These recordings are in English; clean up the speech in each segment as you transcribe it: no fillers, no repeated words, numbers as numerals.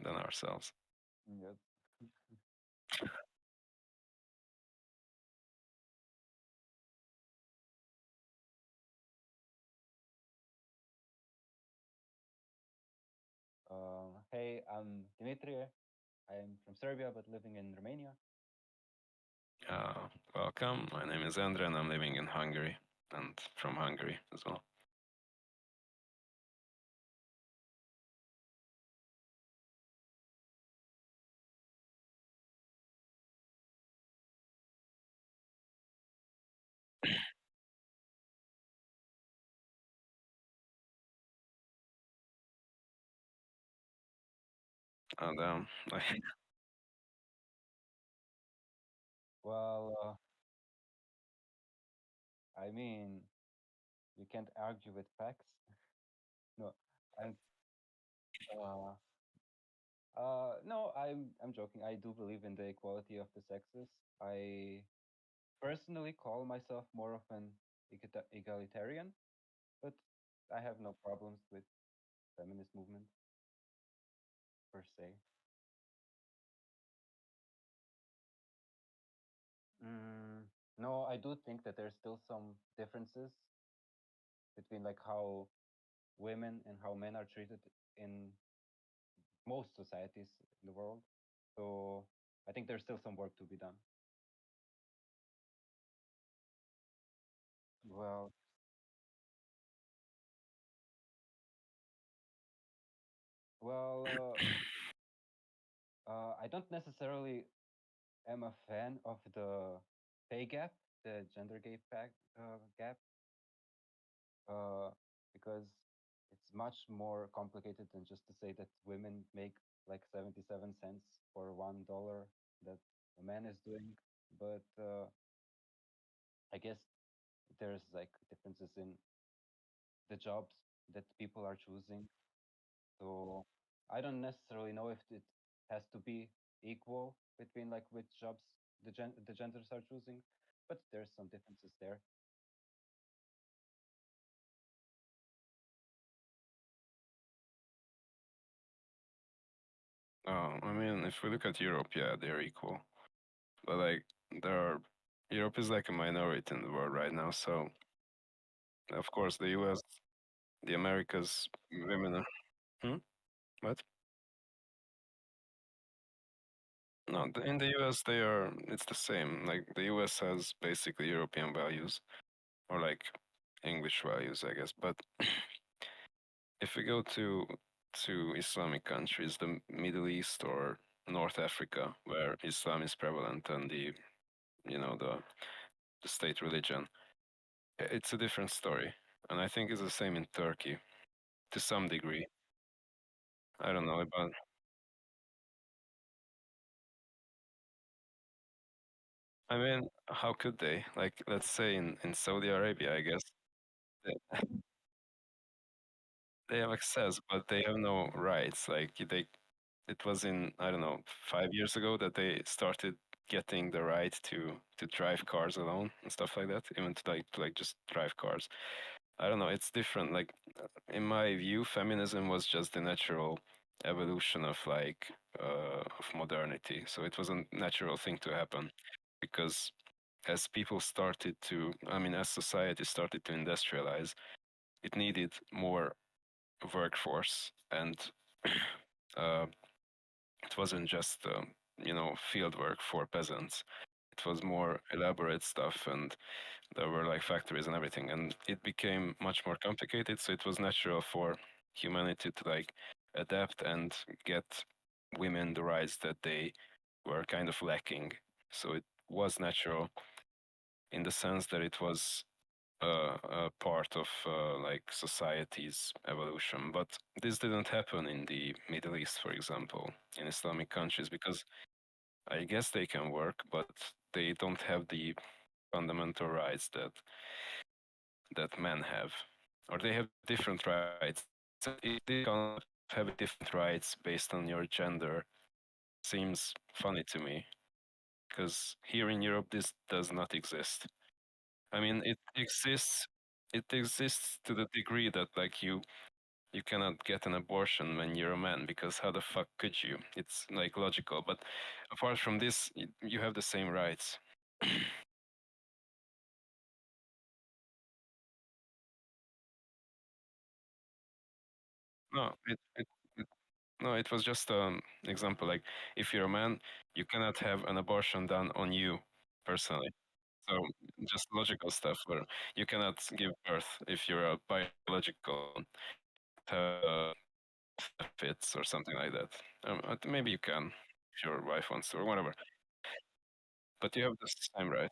than ourselves. Yep. Hey, I'm Dimitri. I'm from Serbia but living in Romania. Welcome. My name is Andre, and I'm living in Hungary, and from Hungary as well. And I, Well, I mean, you can't argue with facts. No, I'm uh, no, I'm joking. I do believe in the equality of the sexes. I personally call myself more of an egalitarian, but I have no problems with feminist movement per se. Mm, no, I do think that there's still some differences between like how women and how men are treated in most societies in the world. So I think there's still some work to be done. Well, well, I don't necessarily am a fan of the pay gap, the gender gap, uh, because it's much more complicated than just to say that women make like 77 cents for $1 that a man is doing. But I guess there's like differences in the jobs that people are choosing. So I don't necessarily know if it has to be equal between like which jobs the genders are choosing, but there's some differences there. I mean, if we look at Europe, yeah, they're equal. But like, there are Europe is like a minority in the world right now. So of course, the U.S., the Americas, women are. Hmm? What? No, in the U.S. they are. It's the same. Like the U.S. has basically European values or like English values, I guess. But if we go to Islamic countries, the Middle East or North Africa, where Islam is prevalent and the state religion, it's a different story. And I think it's the same in Turkey to some degree. I don't know about. I mean, how could they? Like, let's say in Saudi Arabia, I guess they, they have access, but they have no rights. Like it was in, I don't know, 5 years ago that they started getting the right to drive cars alone and stuff like that, even to like just drive cars. I don't know, it's different. Like in my view, feminism was just the natural evolution of of modernity. So it was a natural thing to happen because as people started to, I mean, as society started to industrialize, it needed more workforce and uh, it wasn't just field work for peasants. It was more elaborate stuff, and there were like factories and everything, and it became much more complicated. So it was natural for humanity to like adapt and get women the rights that they were kind of lacking. So it was natural in the sense that it was a part of like society's evolution. But this didn't happen in the Middle East, for example, in Islamic countries, because I guess they can work, but they don't have the fundamental rights that men have, or they have different rights. This concept of having different rights based on your gender seems funny to me, because here in Europe this does not exist. I mean, it exists. It exists to the degree that like you cannot get an abortion when you're a man because how the fuck could you? It's like logical. But apart from this, you have the same rights. No, it no, it was just an example. Like if you're a man, you cannot have an abortion done on you personally. So just logical stuff where you cannot give birth if you're a biological fits or something like that. Maybe you can if your wife wants to or whatever. But you have the same right.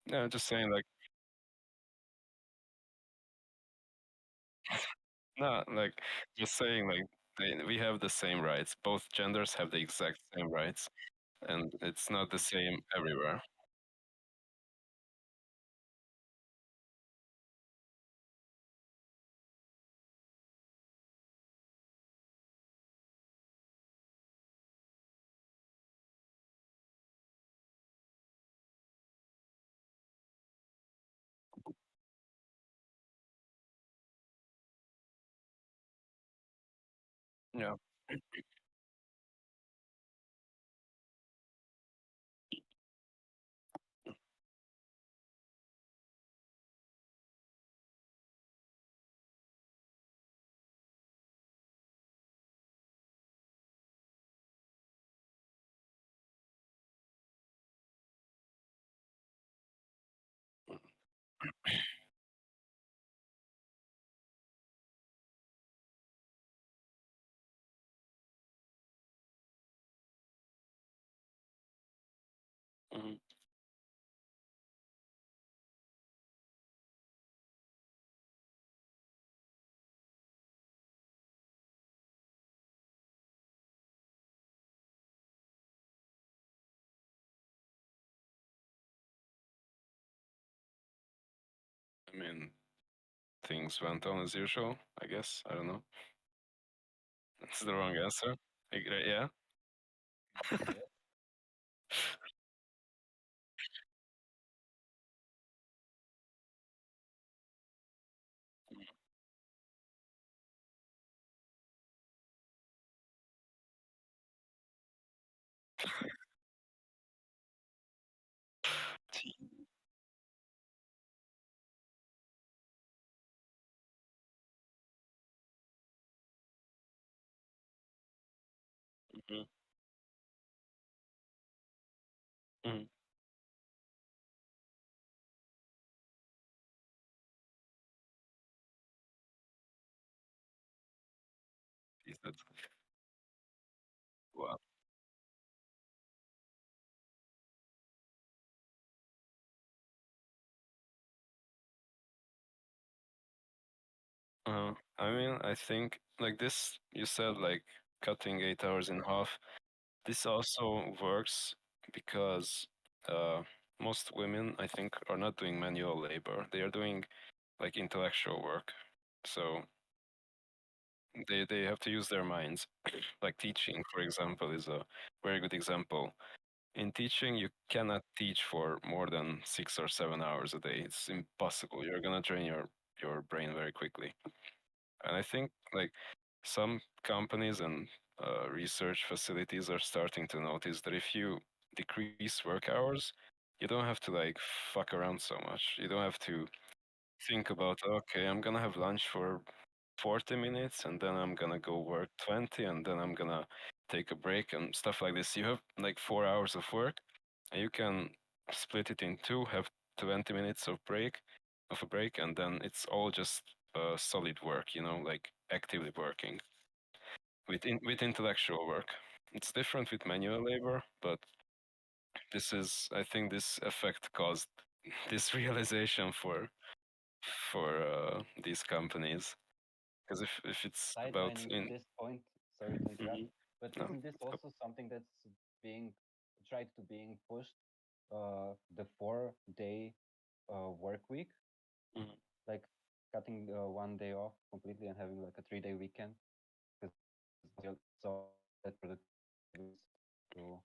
Yeah, just saying like no, like just saying like we have the same rights. Both genders have the exact same rights, and it's not the same everywhere. Yeah. Mhm. I mean, things went on as usual, I guess. I don't know. That's the wrong answer. Yeah. Yeah. Mhm. Mhm. He said, wow. I mean, I think like this, you said like cutting 8 hours in half. This also works because most women, I think, are not doing manual labor. They are doing like intellectual work. So they have to use their minds. Like teaching, for example, is a very good example. In teaching, you cannot teach for more than 6 or 7 hours a day. It's impossible. You're gonna drain your brain very quickly. And I think like some companies and research facilities are starting to notice that if you decrease work hours, you don't have to like fuck around so much. You don't have to think about, okay, I'm gonna have lunch for 40 minutes and then I'm gonna go work 20 and then I'm gonna take a break and stuff like this. You have like 4 hours of work and you can split it in two, have 20 minutes of a break, and then it's all just solid work, like actively working with intellectual work. It's different with manual labor, but I think this effect caused this realization for these companies. Because if it's about Sidelining to in this point, sorry to interrupt, Mhm. but No, isn't this also something that's being tried to being pushed? The 4 day work week, mhm. like cutting 1 day off completely and having like a 3 day weekend, because it's all that productivity. So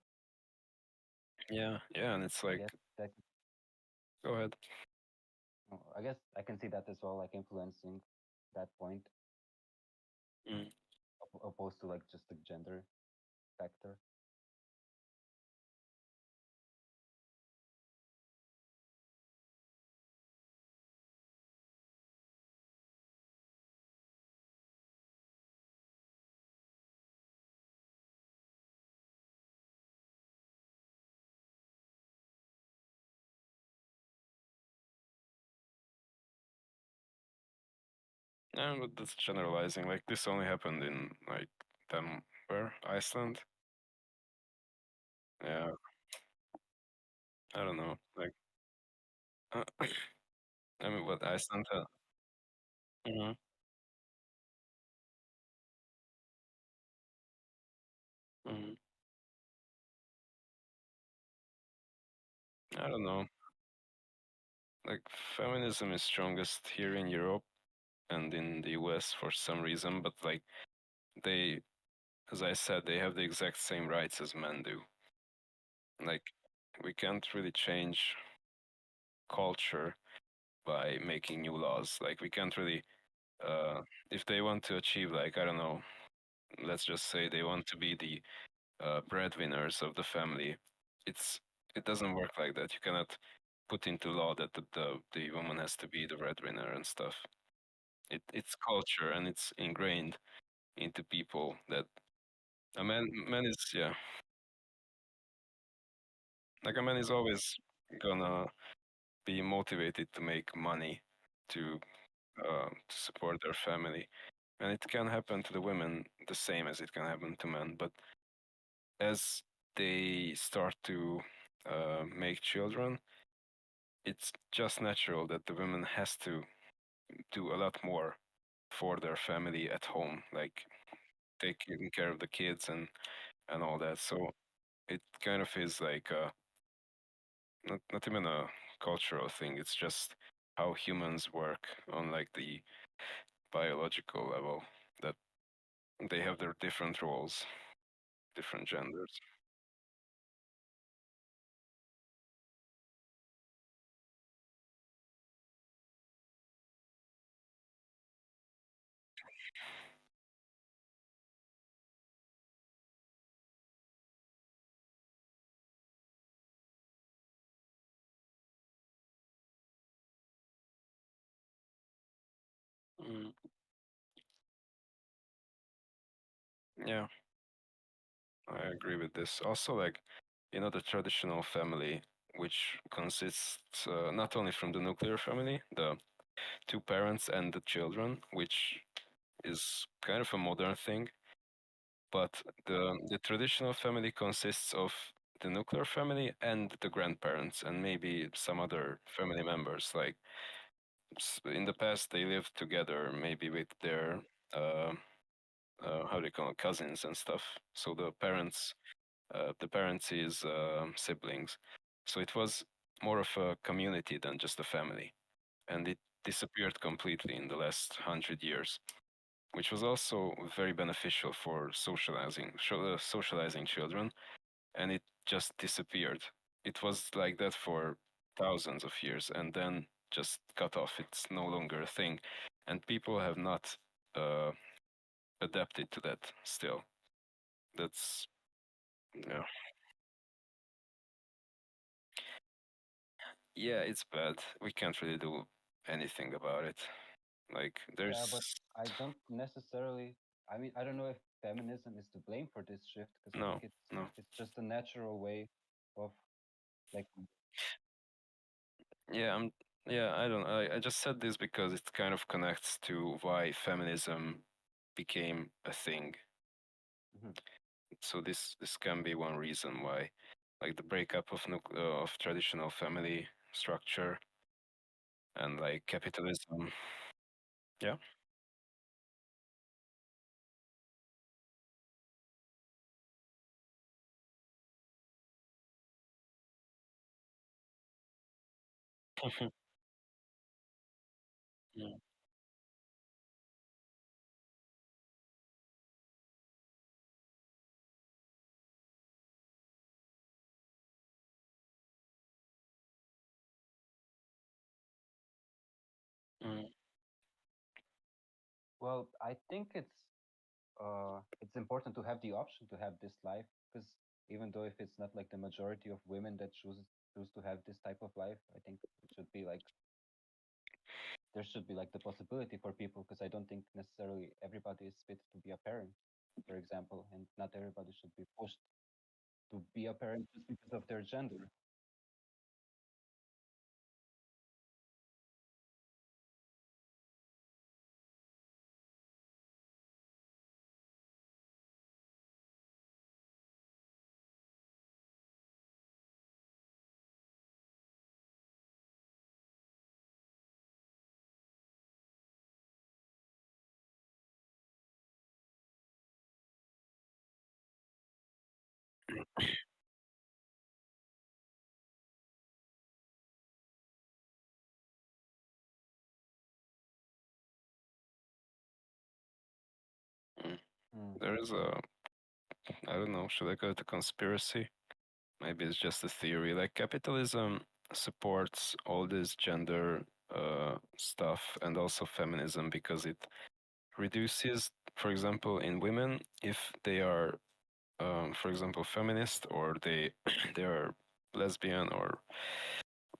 Yeah, and it's I like guess that go ahead. I guess I can see that as well, like influencing that point. Mm. opposed to like just the gender factor. Yeah, but that's generalizing. Like this only happened in like where Iceland. Yeah, I don't know. Like, I mean, what Iceland had. Hmm. Hmm. I don't know. Like feminism is strongest here in Europe and in the US for some reason, but like they, as I said, they have the exact same rights as men do. Like we can't really change culture by making new laws. Like we can't really, uh, if they want to achieve, like I don't know, let's just say they want to be the breadwinners of the family. It's it doesn't work like that. You cannot put into law that the woman has to be the breadwinner and stuff. It's culture and it's ingrained into people that a man is, yeah, like a man is always gonna be motivated to make money to support their family, and it can happen to the women the same as it can happen to men. But as they start to make children, it's just natural that the women has to do a lot more for their family at home, like taking care of the kids and all that. So it kind of is like not even a cultural thing. It's just how humans work on like the biological level, that they have their different roles, different genders. Mm, yeah, I agree with this. Also, like, the traditional family, which consists not only from the nuclear family, the two parents and the children, which is kind of a modern thing, but the traditional family consists of the nuclear family and the grandparents and maybe some other family members. Like in the past, they lived together, maybe with their uh, how do you call it, cousins and stuff. So the parents is siblings. So it was more of a community than just a family, and it disappeared completely in the last 100 years, which was also very beneficial for socializing children, and it just disappeared. It was like that for thousands of years, and then just cut off. It's no longer a thing, and people have not uh, adapted to that still. That's yeah, yeah, it's bad. We can't really do anything about it. Like Yeah, but there's I don't necessarily. I mean, I don't know if feminism is to blame for this shift because I no, think no. it's just a natural way of like. Yeah, yeah, I don't I just said this because it kind of connects to why feminism became a thing. Mhm. So this can be one reason why, like the breakup of traditional family structure and like capitalism. Yeah. Mm, mm, Well, I think it's. it's important to have the option to have this life, because even though if it's not like the majority of women that choose to have this type of life, I think it should be like there should be like the possibility for people, because I don't think necessarily everybody is fit to be a parent, for example, and not everybody should be pushed to be a parent just because of their gender. Mm. Mm, There is a, I don't know, should I call it a conspiracy? Maybe it's just a theory. Like capitalism supports all this gender stuff and also feminism because it reduces, for example, in women, if they are, for example, feminist or they they are lesbian or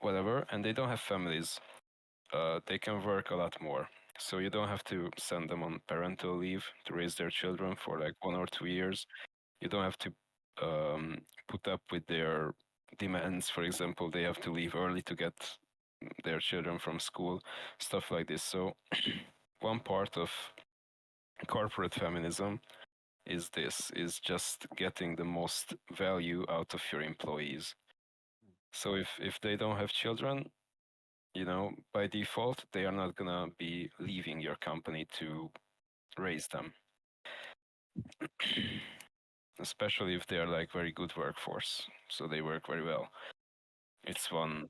whatever, and they don't have families, they can work a lot more. So you don't have to send them on parental leave to raise their children for like 1 or 2 years. You don't have to put up with their demands. For example, they have to leave early to get their children from school, stuff like this. So one part of corporate feminism is this, is just getting the most value out of your employees. mm, So if they don't have children, by default, they are not gonna be leaving your company to raise them, especially if they are like very good workforce. So they work very well. It's one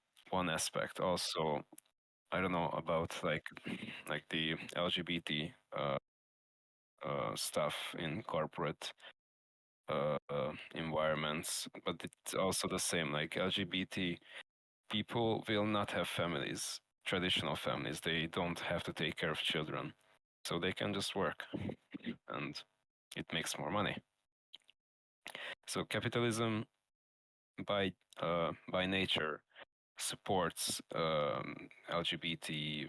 aspect. Also, I don't know about like the LGBT stuff in corporate environments, but it's also the same. Like LGBT people will not have families, traditional families. They don't have to take care of children, so they can just work, and it makes more money. So capitalism, by nature, supports LGBT,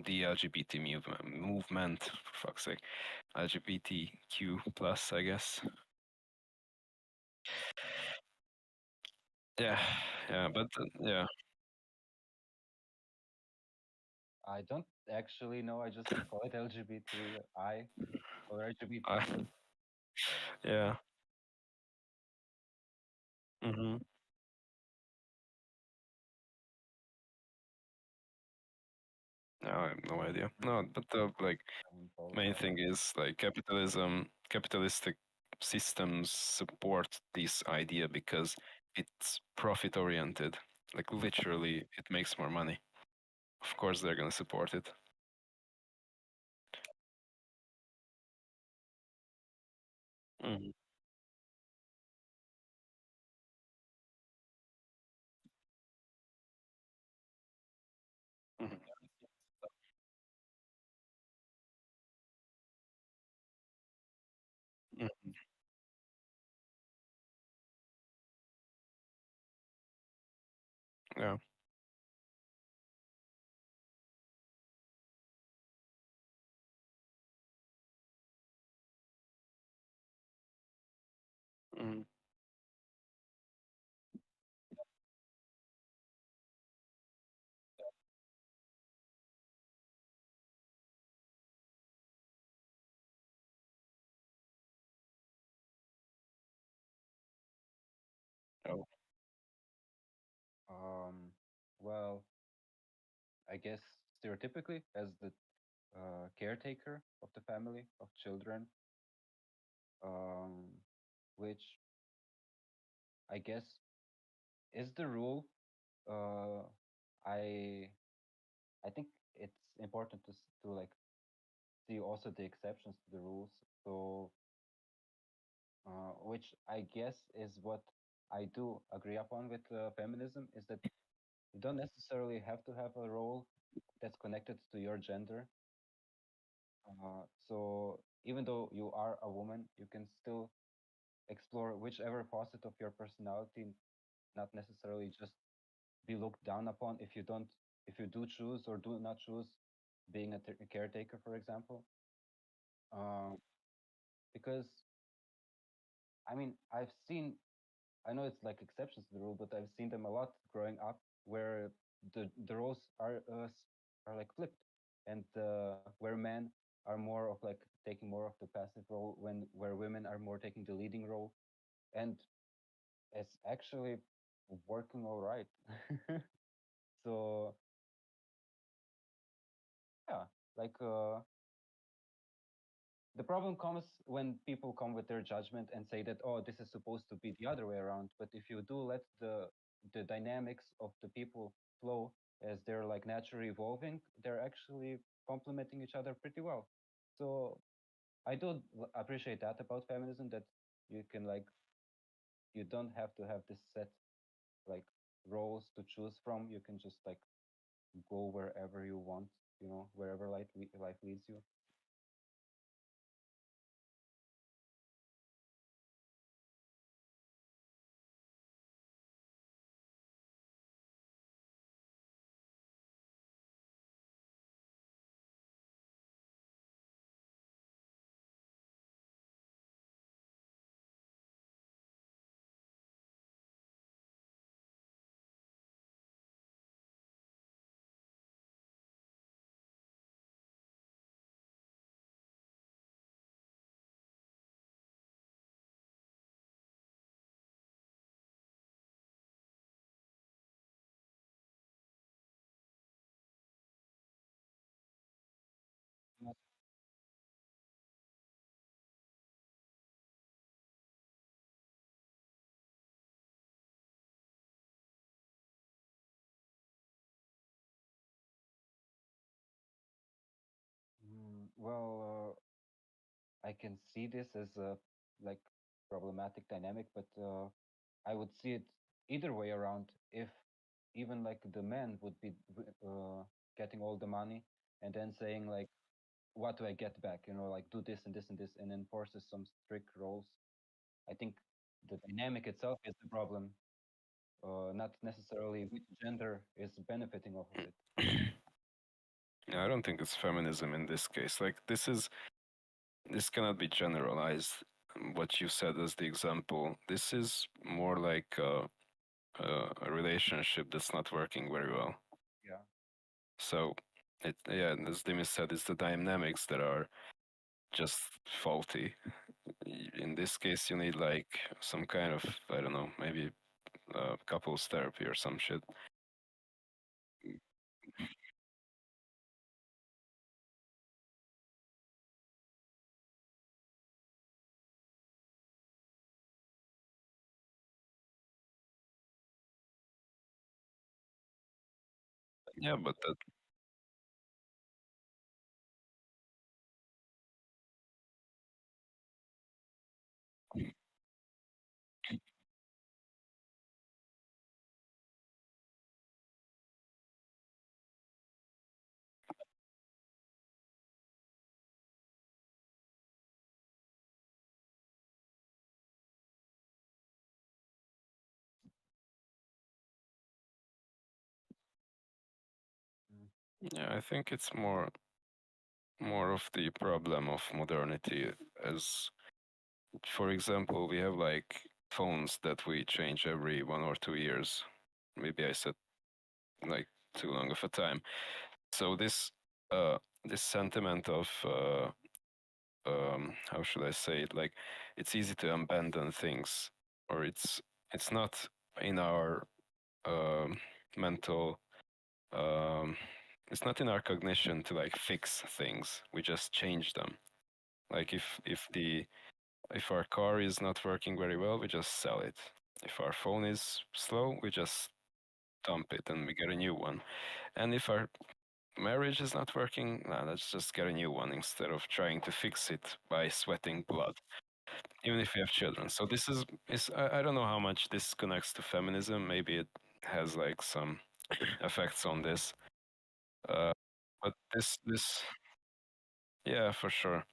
the LGBT movement, for fuck's sake, LGBTQ plus, I guess. Yeah, yeah, but yeah, I don't actually know. I just call it LGBTI or LGBT I, plus. yeah. Hmm. No, I have no idea. Mm, No, but the like I wouldn't follow main that. thing is like capitalistic systems support this idea because it's profit oriented. Like literally, it makes more money. Of course, they're gonna support it. Hmm. Hmm. Hmm. Yeah. Hmm. Oh. Um, well, I guess stereotypically as the caretaker of the family of children, um, which I guess is the rule. Uh, I I think it's important to like see also the exceptions to the rules. So, which I guess is what I do agree upon with feminism, is that you don't necessarily have to have a role that's connected to your gender. So even though you are a woman, you can still explore whichever facet of your personality, not necessarily just be looked down upon if you do choose or do not choose being a caretaker, for example. Um, because I mean, I know it's like exceptions to the rule, but I've seen them a lot growing up where the roles are like flipped, and where men are more of like taking more of the passive role when where women are more taking the leading role, and it's actually working all right. So yeah, like the problem comes when people come with their judgment and say that, oh, this is supposed to be the other way around. But if you do let the dynamics of the people flow as they're like naturally evolving, they're actually complementing each other pretty well. So I do appreciate that about feminism, that you can like you don't have to have this set like roles to choose from. You can just like go wherever you want, wherever life leads you. Well, I can see this as a like problematic dynamic, but I would see it either way around. If even like the man would be getting all the money and then saying like, "What do I get back?" Like do this and this and this, and enforces some strict rules. I think the dynamic itself is the problem, not necessarily which gender is benefiting off of it. Yeah, I don't think it's feminism in this case. Like this cannot be generalized. What you said as the example, this is more like a relationship that's not working very well. Yeah. So yeah, and as Dimis said, it's the dynamics that are just faulty. In this case, you need like some kind of, I don't know, maybe couples therapy or some shit. Yeah, but that Mm. yeah, I think it's more of the problem of modernity. As for example, we have like phones that we change every 1 or 2 years. Maybe I said like too long of a time. So uh this sentiment of how should I say it, like it's easy to abandon things, or it's not in our um mental it's not in our cognition to like fix things. We just change them. Like if our car is not working very well, we just sell it. If our phone is slow, we just dump it and we get a new one. And if our marriage is not working, nah, let's just get a new one instead of trying to fix it by sweating blood, even if we have children. So I don't know how much this connects to feminism. Maybe it has like some effects on this. Uh, but yeah, for sure.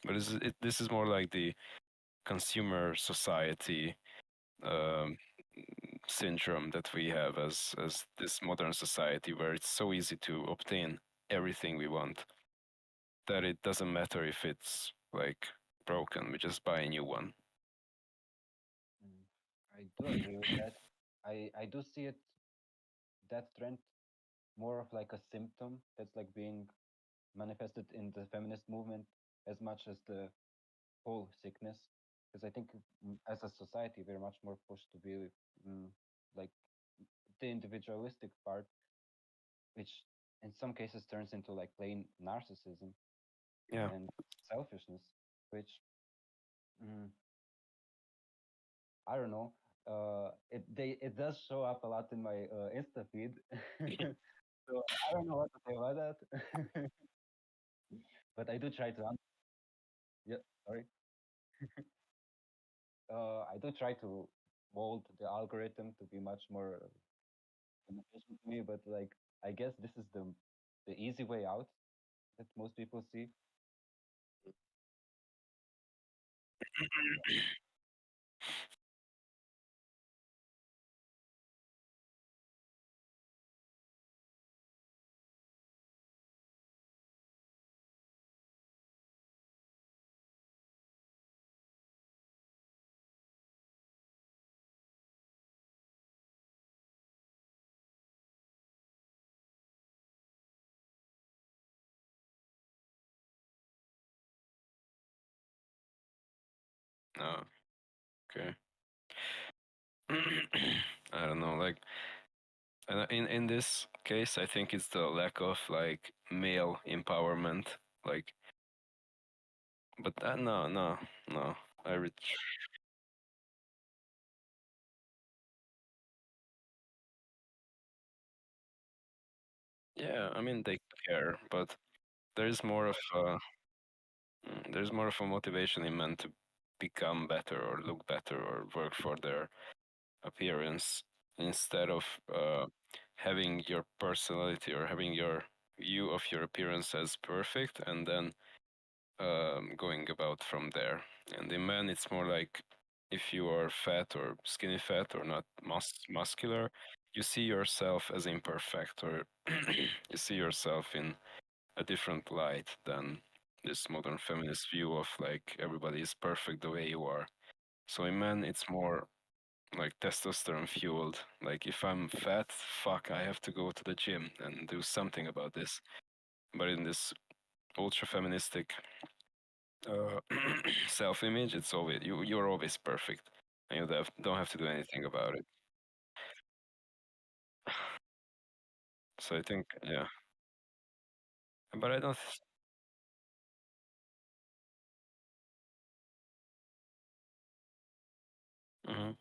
But this is more like the consumer society um, syndrome that we have as this modern society, where it's so easy to obtain everything we want that it doesn't matter if it's like broken. We just buy a new one. Mm. I do agree with that. I do see it, that trend, more of like a symptom that's like being manifested in the feminist movement as much as the whole sickness. Because I think as a society we're much more pushed to be mm, like the individualistic part, which in some cases turns into like plain narcissism Yeah. and selfishness, which mm, I don't know. It does show up a lot in my Insta feed, so I don't know what to say about that. But I do try to. Yeah, sorry. I do try to mold the algorithm to be much more beneficial to me, but like I guess this is the easy way out that most people see. Oh, okay. I don't know. Like, in this case, I think it's the lack of like male empowerment. Like, but no, no, no. I re- yeah, I mean they care, but there's more of there's more of a motivation in men to become better or look better or work for their appearance instead of having your personality or having your view of your appearance as perfect and then going about from there. And in men, it's more like if you are fat or skinny fat or not muscular, you see yourself as imperfect or you see yourself in a different light than this modern feminist view of like everybody is perfect the way you are. So in men, it's more like testosterone fueled. Like if I'm fat, fuck, I have to go to the gym and do something about this. But in this ultra feministic uh, self-image, it's always you're always perfect, and don't have to do anything about it. So I think yeah, but I don't. Hmm.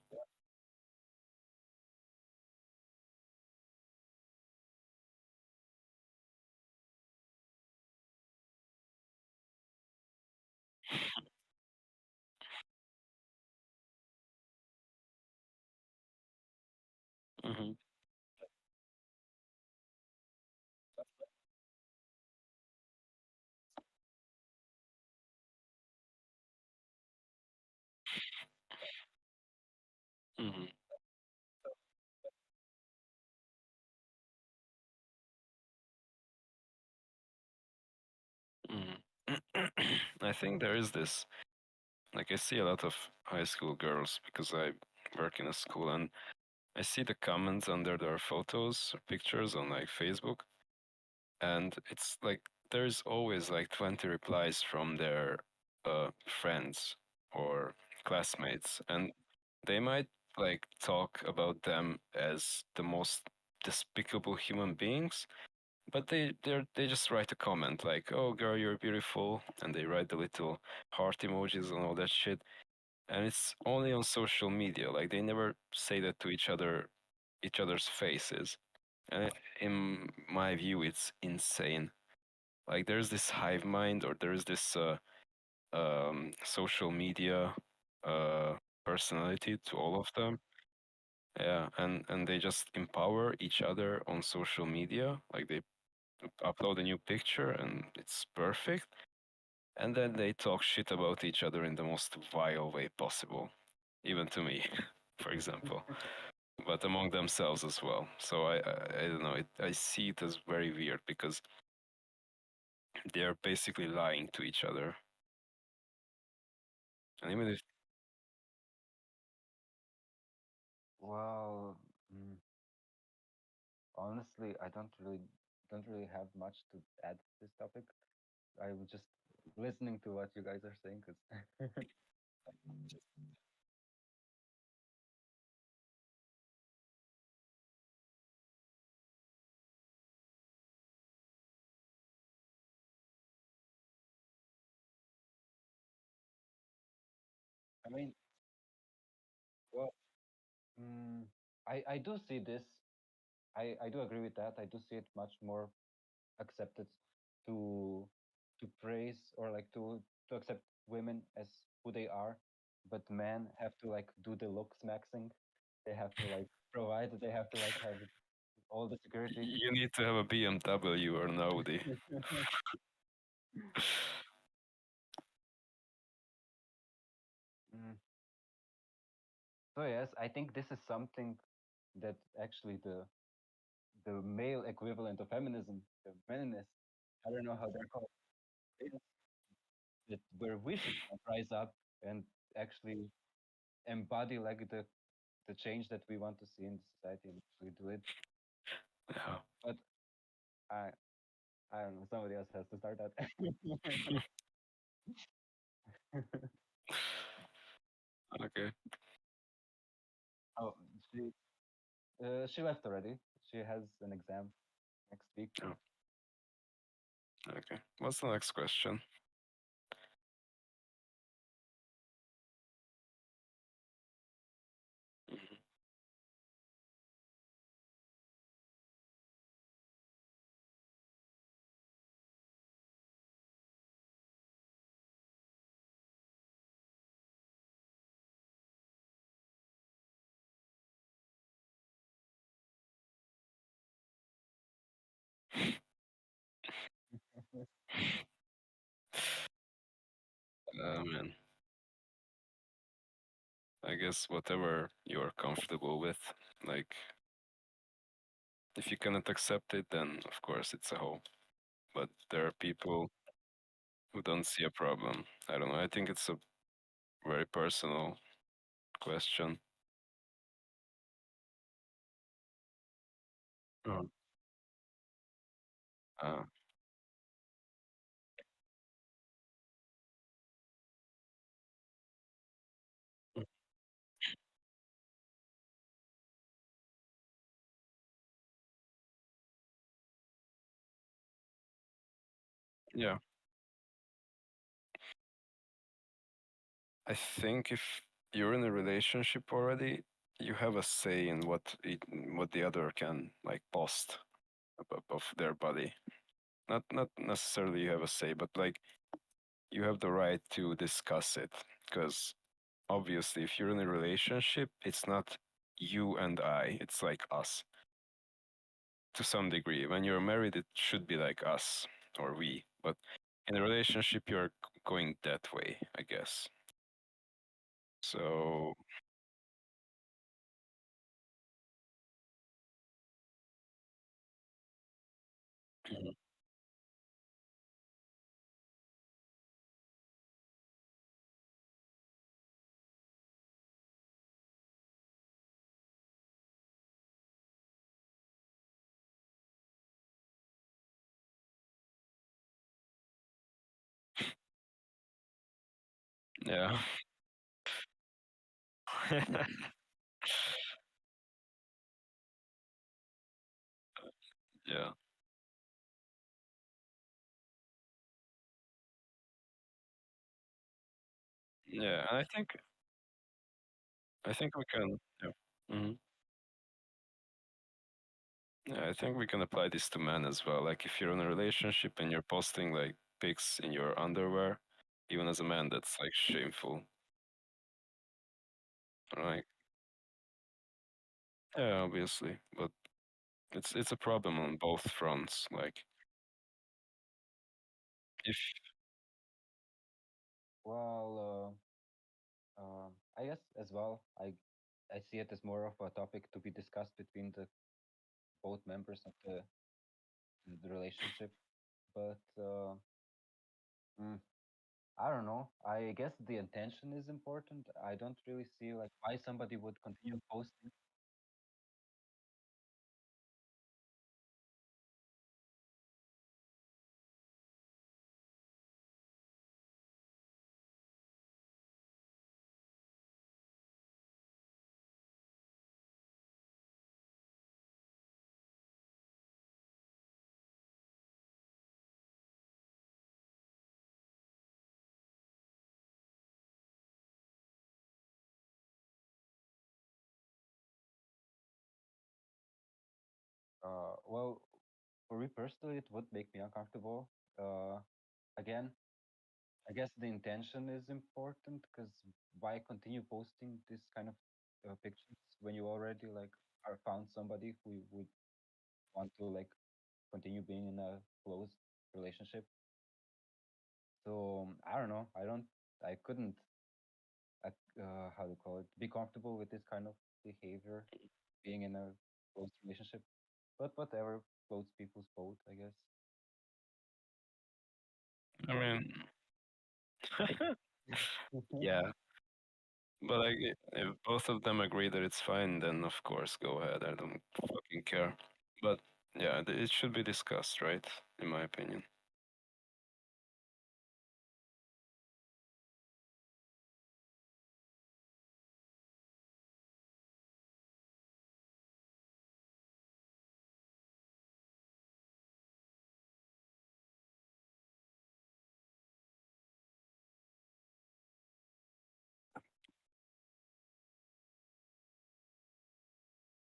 Hmm. Hmm. Hmm. I think there is this. Like I see a lot of high school girls because I work in a school, and I see the comments under their photos or pictures on like Facebook, and it's like there's always like 20 replies from their friends or classmates, and they might like talk about them as the most despicable human beings, but they just write a comment like, "Oh, girl, you're beautiful," and they write the little heart emojis and all that shit, and it's only on social media. Like they never say that to each other's faces, and in my view, it's insane. Like there's this hive mind, or there's this social media uh, personality to all of them. Yeah, and they just empower each other on social media. Like they upload a new picture and it's perfect. and then they talk shit about each other in the most vile way possible, even to me, for example, but among themselves as well. So I don't know. I see it as very weird because they are basically lying to each other, and even if Well, mm, honestly, I don't really have much to add to this topic. I was just listening to what you guys are saying because I mean, well, mm, I do see this. I do agree with that. I do see it much more accepted to praise or like to accept women as who they are, but men have to like do the looks maxing. They have to like provide. They have to like have all the security. you need to have a BMW or an Audi. Mm. So yes, I think this is something that actually the male equivalent of feminism, the feminists, I don't know how they're called, is that where we should rise up and actually embody like the change that we want to see in society and actually do it. Yeah. But I I don't know, somebody else has to start that. Okay. Oh, she she left already. She has an exam next week. Oh, okay. What's the next question? Mhm. Man, I guess whatever you're comfortable with. Like, if you cannot accept it, then of course it's a hope. But there are people who don't see a problem. I don't know. I think it's a very personal question. Oh. Uh, yeah, I think if you're in a relationship already, you have a say in what the other can like post of their body. Not necessarily you have a say, but like you have the right to discuss it. Because obviously, if you're in a relationship, it's not you and I, it's like us to some degree. When you're married, it should be like us or we. But in a relationship, you're going that way, I guess. So, mhm, yeah. Yeah. Yeah. And I think we can, yeah. Hmm. Yeah, I think we can apply this to men as well. Like if you're in a relationship and you're posting like pics in your underwear, even as a man, that's like shameful. Right? Yeah, obviously, but it's a problem on both fronts. Like if Well, I guess as well. I see it as more of a topic to be discussed between the both members of the relationship. But mm, I don't know. I guess the intention is important. I don't really see like why somebody would continue posting. Well, for me personally, it would make me uncomfortable. Uh, Again, I guess the intention is important because why continue posting this kind of pictures when you already like are found somebody who would want to like continue being in a close relationship? So I don't know. I couldn't, how do you call it, be comfortable with this kind of behavior being in a close relationship. But whatever floats people's boat, I guess. I mean, yeah, but like, if both of them agree that it's fine, then of course go ahead. I don't fucking care. But yeah, it should be discussed, right? In my opinion.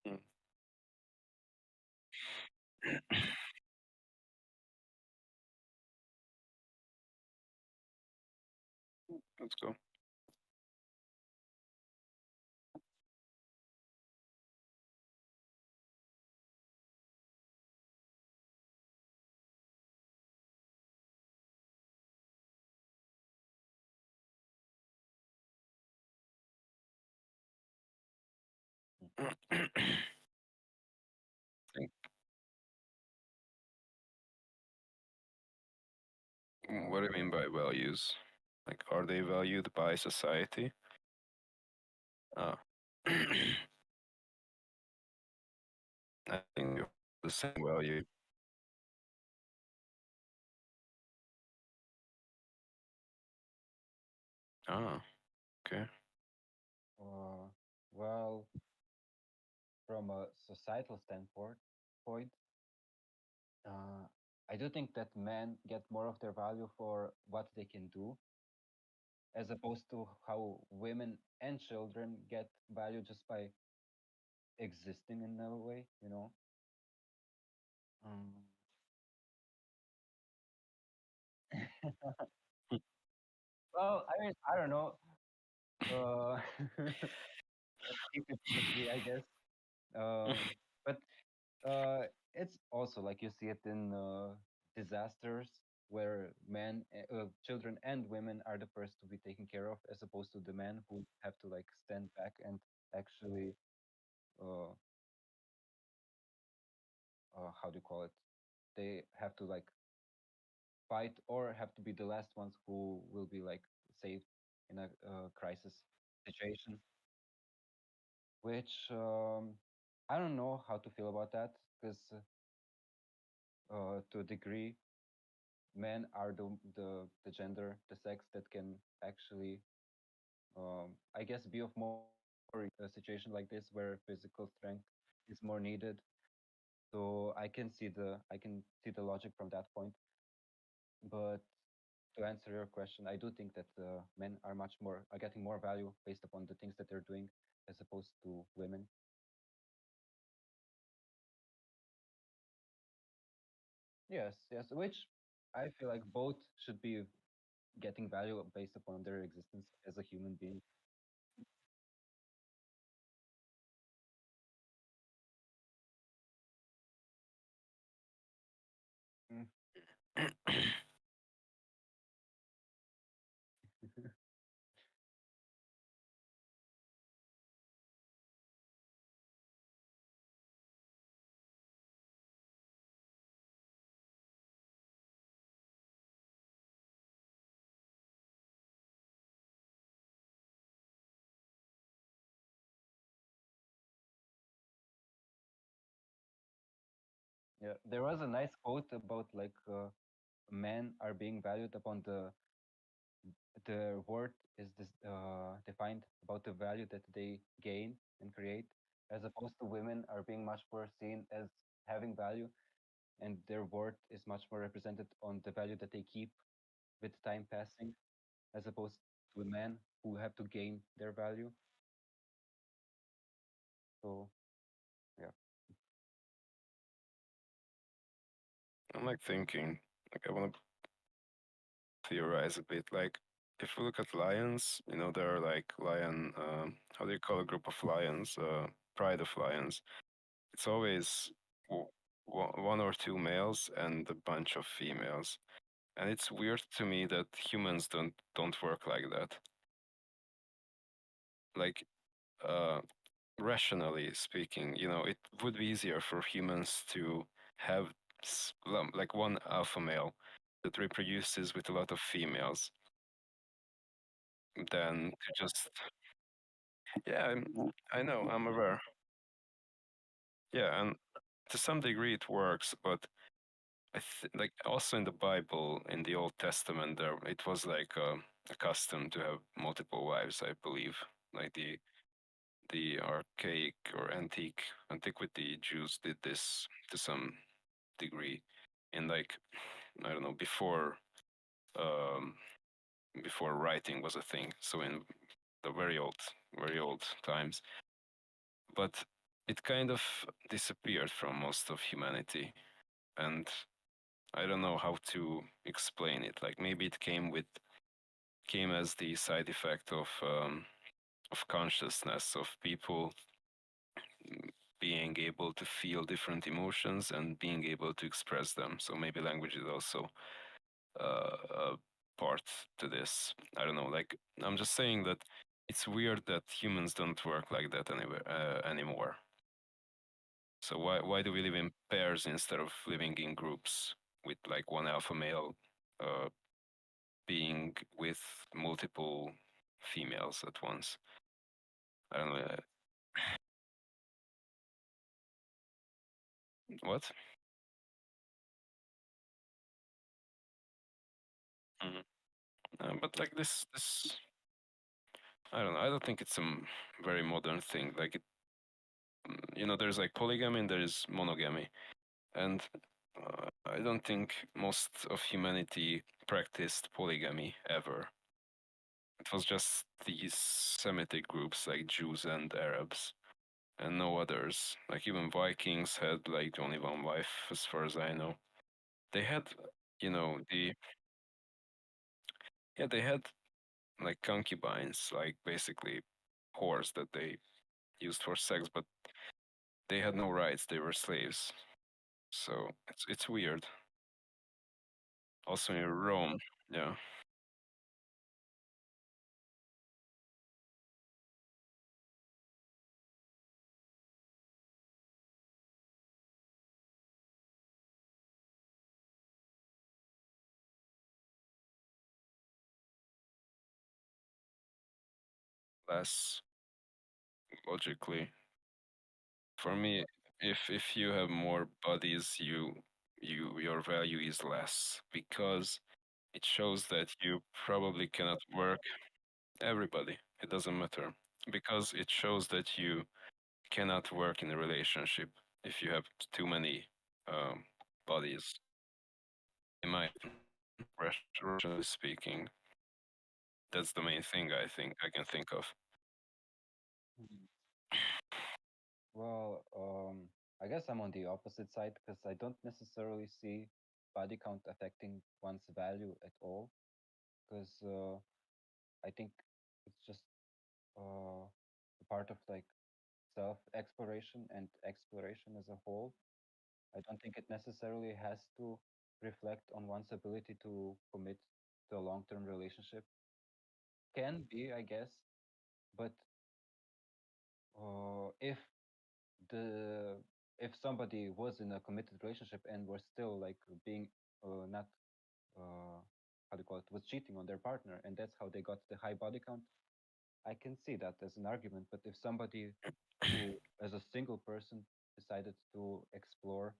Mm. Let's go. Think- what do you mean by values? Like, are they valued by society? Uh, I think they're the same value. Ah, okay. Uh, well, from a societal standpoint, point, uh, I do think that men get more of their value for what they can do, as opposed to how women and children get value just by existing in a way, you know? Um, well, I mean, I don't know. Uh, let's keep it PG, I guess. But it's also like you see it in disasters where children and women are the first to be taken care of, as opposed to the men who have to like stand back and actually, uh, how do you call it? They have to like fight or have to be the last ones who will be like saved in a crisis situation. Which I don't know how to feel about that because to a degree men are the gender, the sex that can actually, I guess, be of more in a situation like this where physical strength is more needed. So I can see the logic from that point. But to answer your question, I do think that men are much more are getting more value based upon the things that they're doing as opposed to women. Yes, yes, which I feel like both should be getting value based upon their existence as a human being. Mm. Yeah, there was a nice quote about like men are being valued upon the worth is this defined about the value that they gain and create, as opposed to women are being much more seen as having value, and their worth is much more represented on the value that they keep with time passing, as opposed to men who have to gain their value. So yeah. I'm like thinking, like I want to theorize a bit. Like if we look at lions, there are like lion. How do you call a group of lions? Pride of lions. It's always one or two males and a bunch of females. And it's weird to me that humans don't work like that. Like uh, rationally speaking, it would be easier for humans to have like one alpha male that reproduces with a lot of females than to just yeah. I know, I'm aware. Yeah, and to some degree it works, but like also in the Bible, in the Old Testament, there it was like a custom to have multiple wives, I believe. Like the archaic or antiquity Jews did this to some degree, in like I don't know, um, before writing was a thing. So in the very old times, but it kind of disappeared from most of humanity, and I don't know how to explain it. Like maybe it came as the side effect of consciousness of people being able to feel different emotions and being able to express them. So maybe language is also a part to this. I don't know. Like I'm just saying that it's weird that humans don't work like that anymore. So why do we live in pairs instead of living in groups with like one alpha male uh, being with multiple females at once? I don't know. What? Mhm. But like this, I don't know. I don't think it's a very modern thing. Like there's like polygamy and there's monogamy, and I don't think most of humanity practiced polygamy ever. It was just these Semitic groups like Jews and Arabs, and no others. Like even Vikings had like only one wife, as far as I know. They had, the yeah, they had like concubines, like basically whores that they used for sex, but they had no rights. They were slaves. So it's weird. Also in Rome, yeah, less logically. For me, if you have more bodies, your value is less because it shows that you probably cannot work everybody. It doesn't matter because it shows that you cannot work in a relationship if you have too many um, bodies. In my rationally speaking, that's the main thing I can think of. Mhm. Well, I guess I'm on the opposite side because I don't necessarily see body count affecting one's value at all. Because I think it's just a part of like self exploration and exploration as a whole. I don't think it necessarily has to reflect on one's ability to commit to a long term relationship. Can be, I guess, but if the if somebody was in a committed relationship and were still like being not uh, how do you call it, was cheating on their partner, and that's how they got the high body count, I can see that as an argument. But if somebody who, as a single person, decided to explore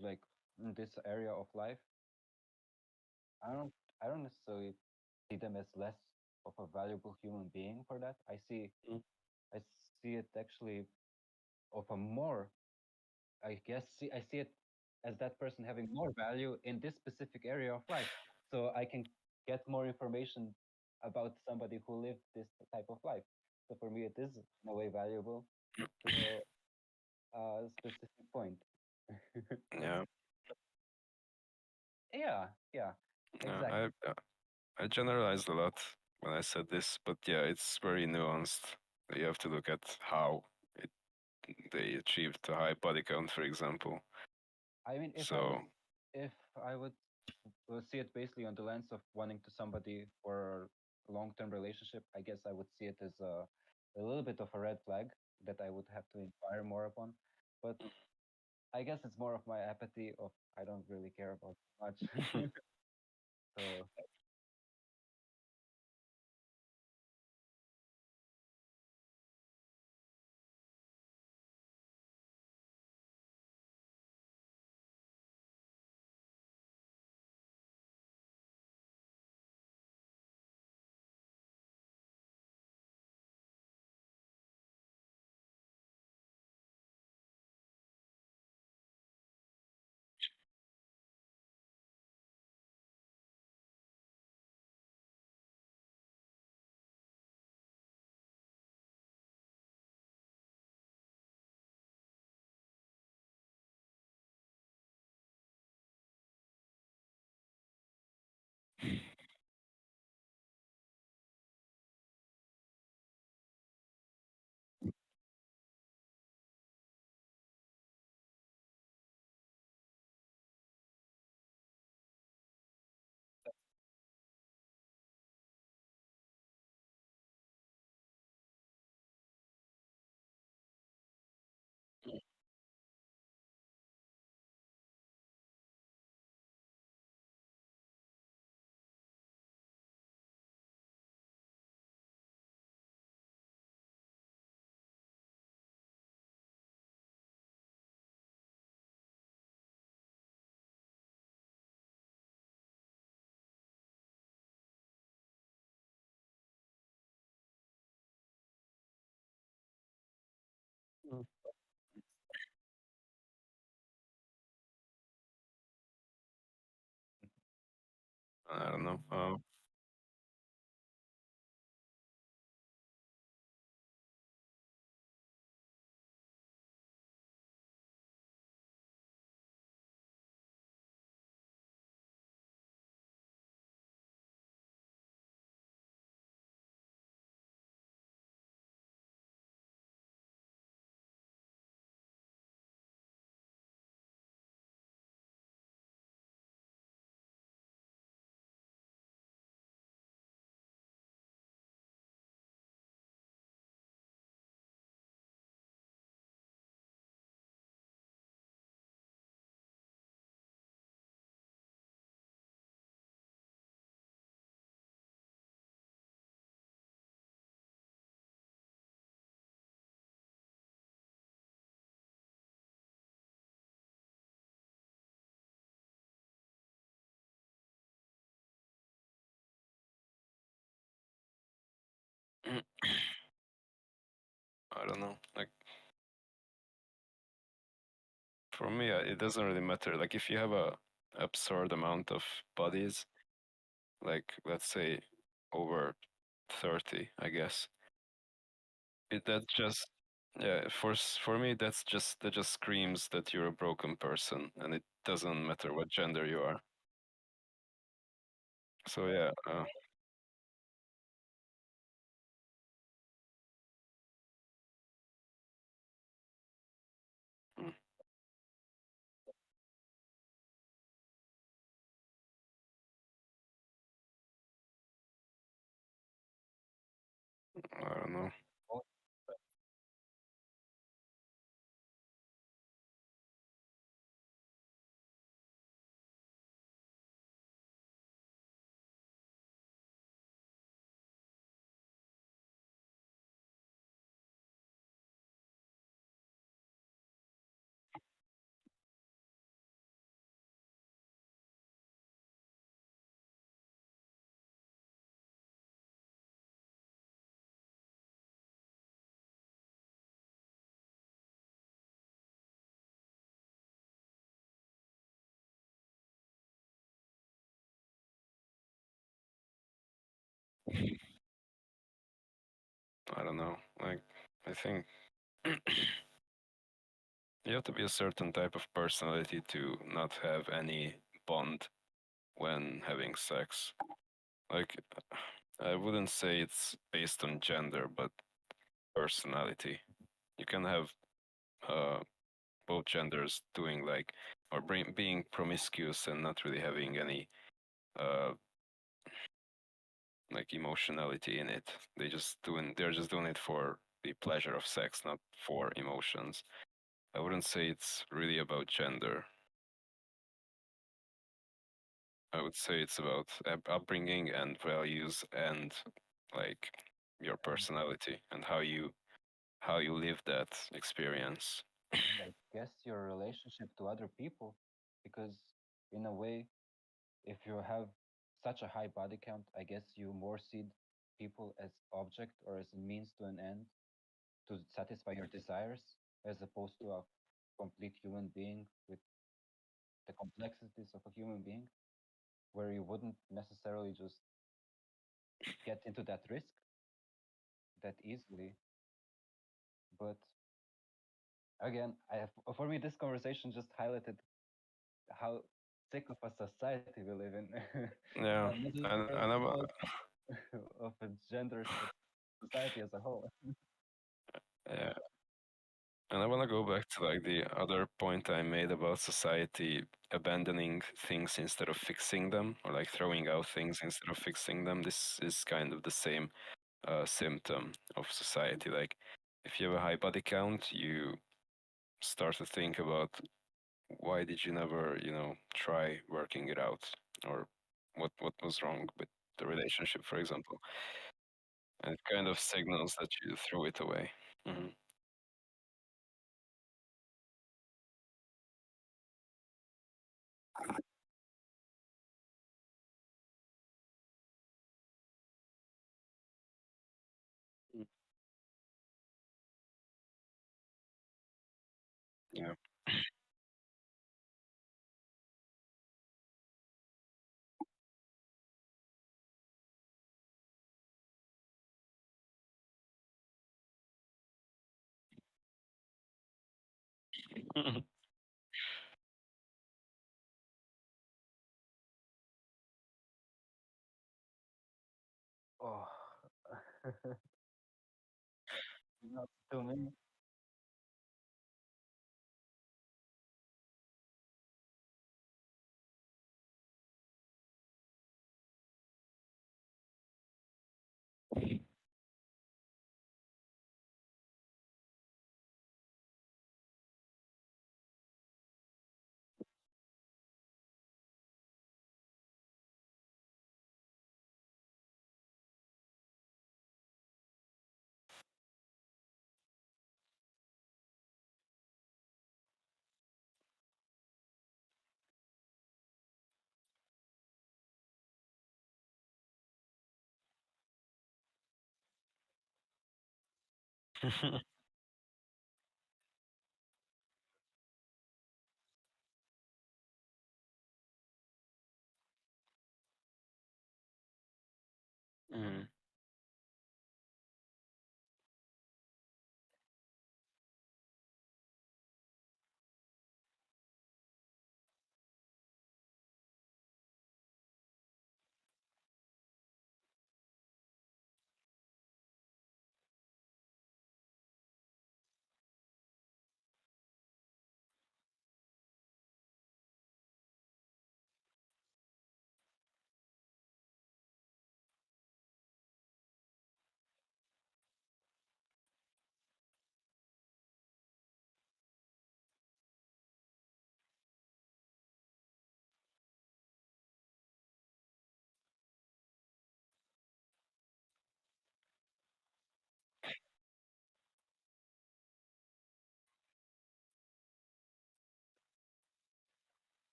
like in this area of life, I don't I don't necessarily see them as less of a valuable human being for that. Mm. I see it actually of a more, I see it as that person having more value in this specific area of life. So I can get more information about somebody who lived this type of life. So for me, it is in a way valuable to a specific point. Yeah, Yeah, yeah, yeah. exactly. I generalized a lot when I said this, but yeah, it's very nuanced. You have to look at how it, they achieved a high body count, for example. I mean, So, if I would see it basically on the lens of wanting to somebody for a long-term relationship, I guess I would see it as a little bit of a red flag that I would have to inquire more upon. But I guess it's more of my apathy of I don't really care about much. So Mm. I don't know. I don't know. Like for me, it doesn't really matter. Like if you have a absurd amount of bodies, like let's say over 30, I guess. That just yeah, for me that just screams that you're a broken person and it doesn't matter what gender you are. So yeah, mm, I don't know. oh, I don't know. Like, I think you have to be a certain type of personality to not have any bond when having sex. Like, I wouldn't say it's based on gender, but personality. You can have uh, both genders doing like, or being promiscuous and not really having any uh, like emotionality in it. They're just doing it for the pleasure of sex, not for emotions. I wouldn't say it's really about gender. I would say it's about upbringing and values and like your And personality and how you live that experience. and I guess your relationship to other people, because in a way, if you have such a high body count, I guess you more see people as object or as a means to an end to satisfy your desires, as opposed to a complete human being with the complexities of a human being, where you wouldn't necessarily just get into that risk that easily. But again, for me, this conversation just highlighted how sick of a society we live in. Yeah, Not and necessarily because of its genders, but society as a whole. yeah, and I want to go back to like the other point I made about society abandoning things instead of fixing them, or like throwing out things instead of fixing them. This is kind of the same symptom of society. Like, if you have a high body count, you start to think about why did you never, try working it out, or what was wrong with the relationship, for example, and it kind of signals that you throw it away. Hmm. Yeah. Oh, not to me. Hmm.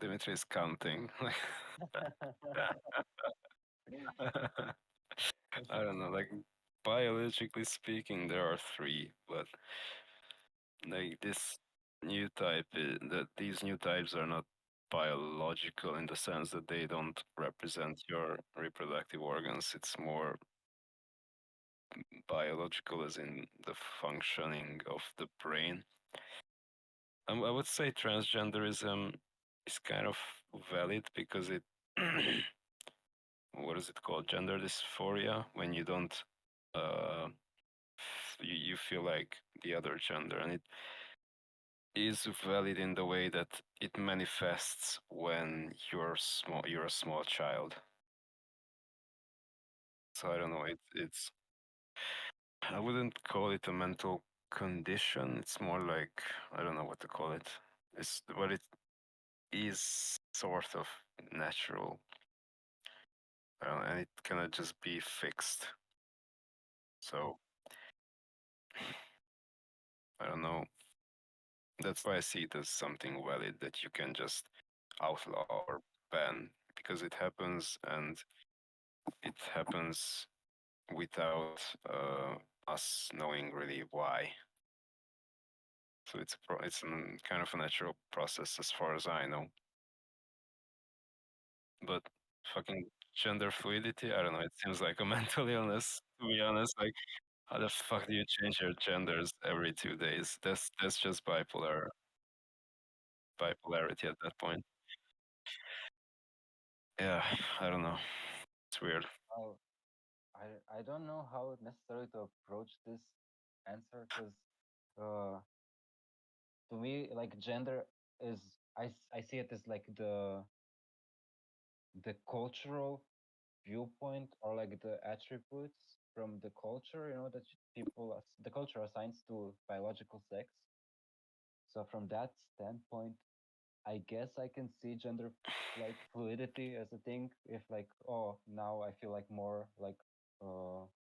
Dimitri is counting. Like, I don't know. Like, biologically speaking, there are three, but like this new type, that these new types are not biological in the sense that they don't represent your reproductive organs. It's more biological, as in the functioning of the brain. I would say transgenderism is kind of valid because it, what is it called? Gender dysphoria, when you don't, uh, you feel like the other gender, and it is valid in the way that it manifests when you're a small child. So I don't know, it's I wouldn't call it a mental condition. It's more like, I don't know what to call it. It's but it is sort of natural, and it cannot just be fixed. So I don't know. That's why I see it as something valid that you can just outlaw or ban, because it happens, and it happens without us knowing really why. So it's kind of a natural process as far as I know. But fucking gender fluidity, I don't know. It seems like a mental illness, to be honest. Like, how the fuck do you change your genders every 2 days? That's just bipolarity at that point. Yeah, I don't know. It's weird. Well, I don't know how necessarily to approach this answer because to me, like gender is I see it as like the cultural viewpoint or like the attributes from the culture, you know, that the culture assigns to biological sex. So from that standpoint, I guess I can see gender like fluidity as a thing. If like, oh, now I feel like more like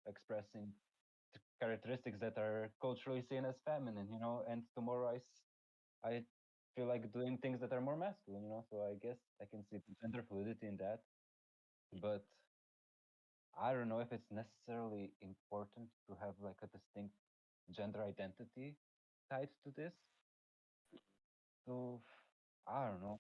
expressing characteristics that are culturally seen as feminine, you know, and tomorrow I feel like doing things that are more masculine, you know. So I guess I can see gender fluidity in that, but I don't know if it's necessarily important to have like a distinct gender identity tied to this. So I don't know.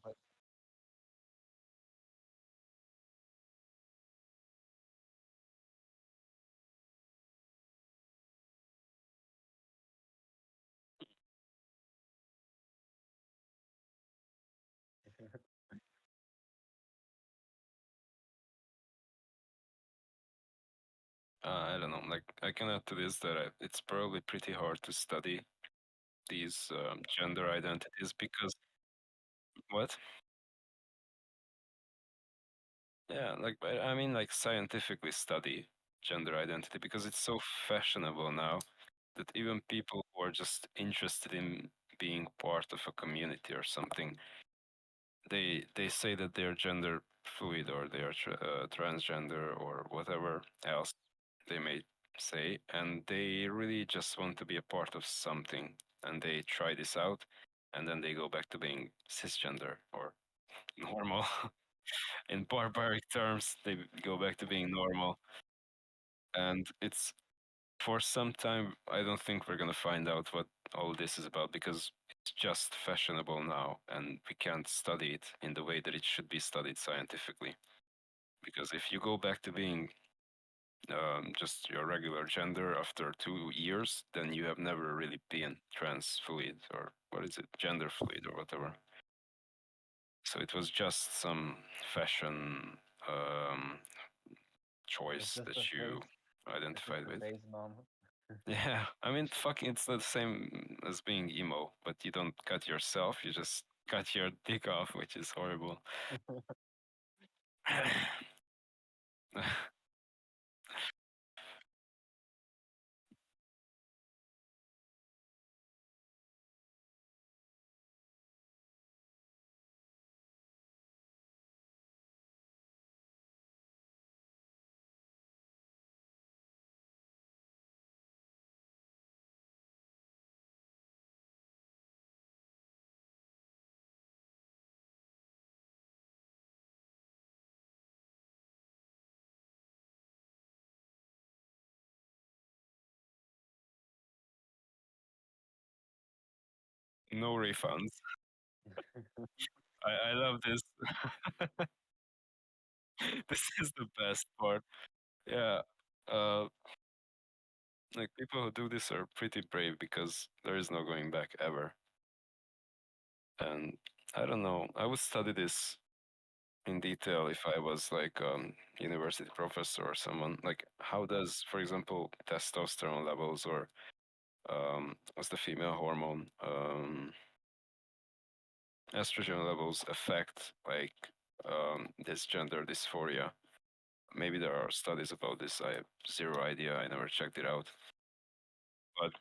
But I don't know. Like, I can add to this that it's probably pretty hard to study these gender identities because what? Yeah, like, but I mean, like, scientifically study gender identity because it's so fashionable now that even people who are just interested in being part of a community or something, they say that they're gender fluid, or they are transgender, or whatever else they may say, and they really just want to be a part of something, and they try this out, and then they go back to being cisgender or normal. In barbaric terms, they go back to being normal, and it's for some time. I don't think we're gonna find out what all this is about, because it's just fashionable now, and we can't study it in the way that it should be studied scientifically. Because if you go back to being just your regular gender after 2 years, then you have never really been trans fluid, or what is it, gender fluid, or whatever. So it was just some fashion it's choice just that a you phase. It's just identified a with. phase, mom. Yeah, I mean, fucking, it's the same as being emo, but you don't cut yourself, you just cut your dick off, which is horrible. No refunds. I love this. This is the best part. Yeah. Uh, like people who do this are pretty brave because there is no going back ever. And I don't know. I would study this in detail if I was like university professor or someone. Like how does, for example, testosterone levels or what's the female hormone, estrogen levels affect like this gender dysphoria? Maybe there are studies about this. I have zero idea. I never checked it out. But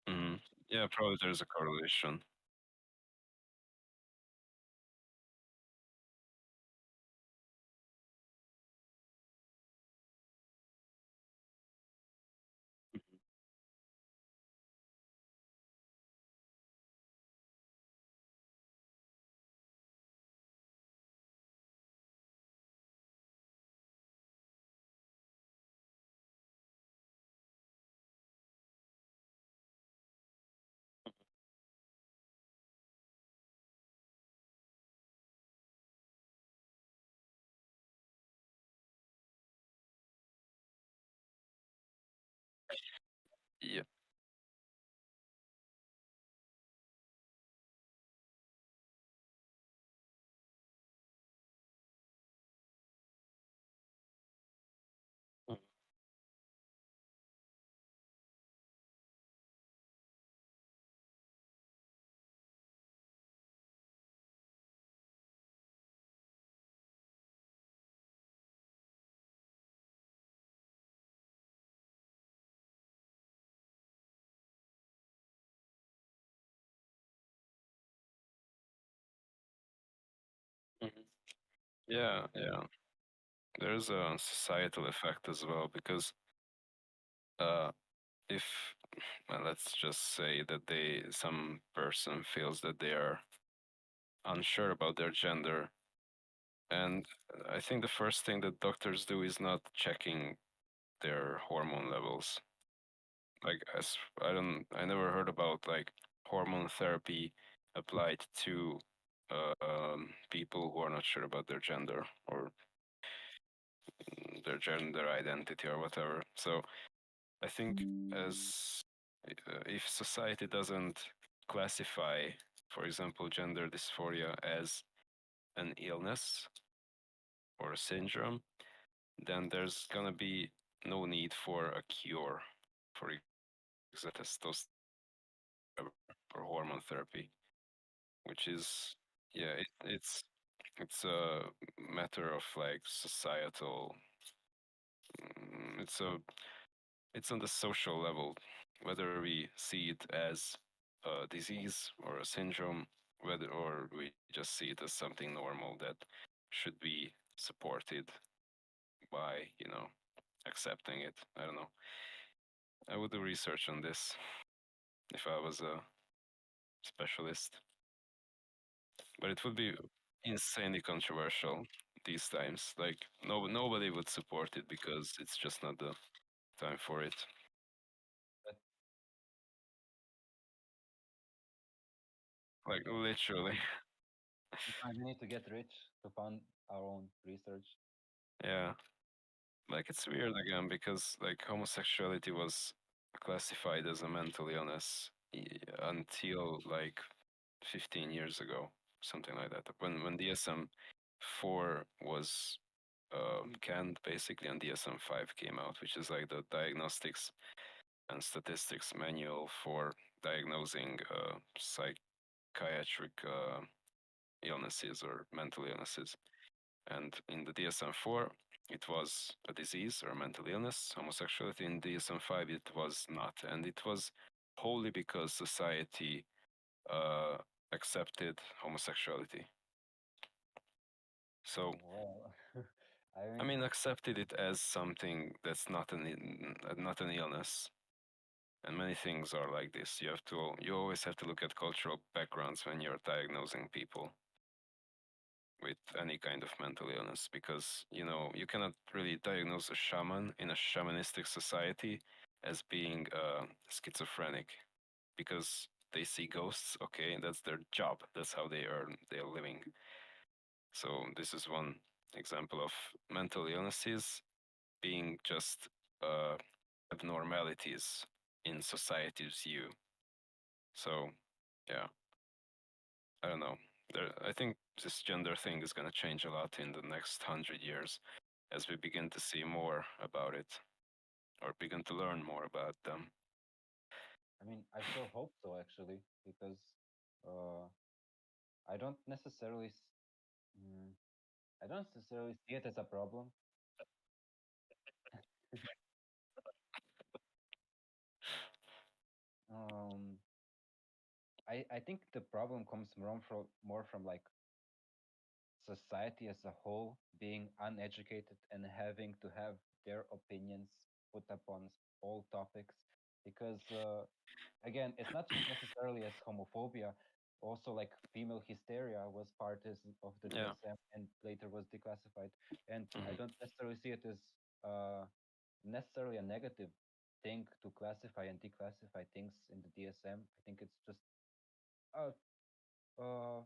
mm, yeah, probably there's a correlation. Yeah. Mhm. Yeah, yeah. There's a societal effect as well because uh, if let's just say that some person feels that they are unsure about their gender, and I think the first thing that doctors do is not checking their hormone levels. Like as I never heard about like hormone therapy applied to people who are not sure about their gender or their gender identity or whatever. So I think as if society doesn't classify, for example, gender dysphoria as an illness or a syndrome, then there's gonna be no need for a cure, for example, testosterone or hormone therapy, which is yeah, it's a matter of like societal. It's a it's on the social level, whether we see it as a disease or a syndrome, whether or we just see it as something normal that should be supported by, accepting it. I don't know. I would do research on this if I was a specialist, but it would be insanely controversial these times. Like nobody would support it because it's just not the time for it. But Like literally. we need to get rich to fund our own research. Yeah. Like it's weird again because like homosexuality was classified as a mental illness until like 15 years ago, something like that. When DSM-4 was canned basically and DSM-5 came out, which is like the diagnostics and statistics manual for diagnosing psychiatric illnesses or mental illnesses. And in the DSM-4, it was a disease or a mental illness. Homosexuality in DSM-5, it was not. And it was wholly because society uh, accepted homosexuality. So, Well, I I mean, mean, accepted it as something that's not an illness. And many things are like this. You always have to look at cultural backgrounds when you're diagnosing people with any kind of mental illness because you cannot really diagnose a shaman in a shamanistic society as being schizophrenic because they see ghosts. Okay, that's their job. That's how they earn their living. So this is one example of mental illnesses being just uh, abnormalities in society's view. So yeah, I don't know. I think this gender thing is going to change a lot in the next 100 years as we begin to see more about it or begin to learn more about them. I mean, I so hope so actually, because uh, I don't necessarily, mm, I don't necessarily see it as a problem. Um, I think the problem comes more from like society as a whole being uneducated and having to have their opinions put upon all topics, because again, it's not just necessarily as homophobia. Also, like female hysteria was of the Yeah. DSM and later was declassified. And I Hmm. don't necessarily see it as uh, necessarily a negative thing to classify and declassify things in the DSM. I think it's just a, uh,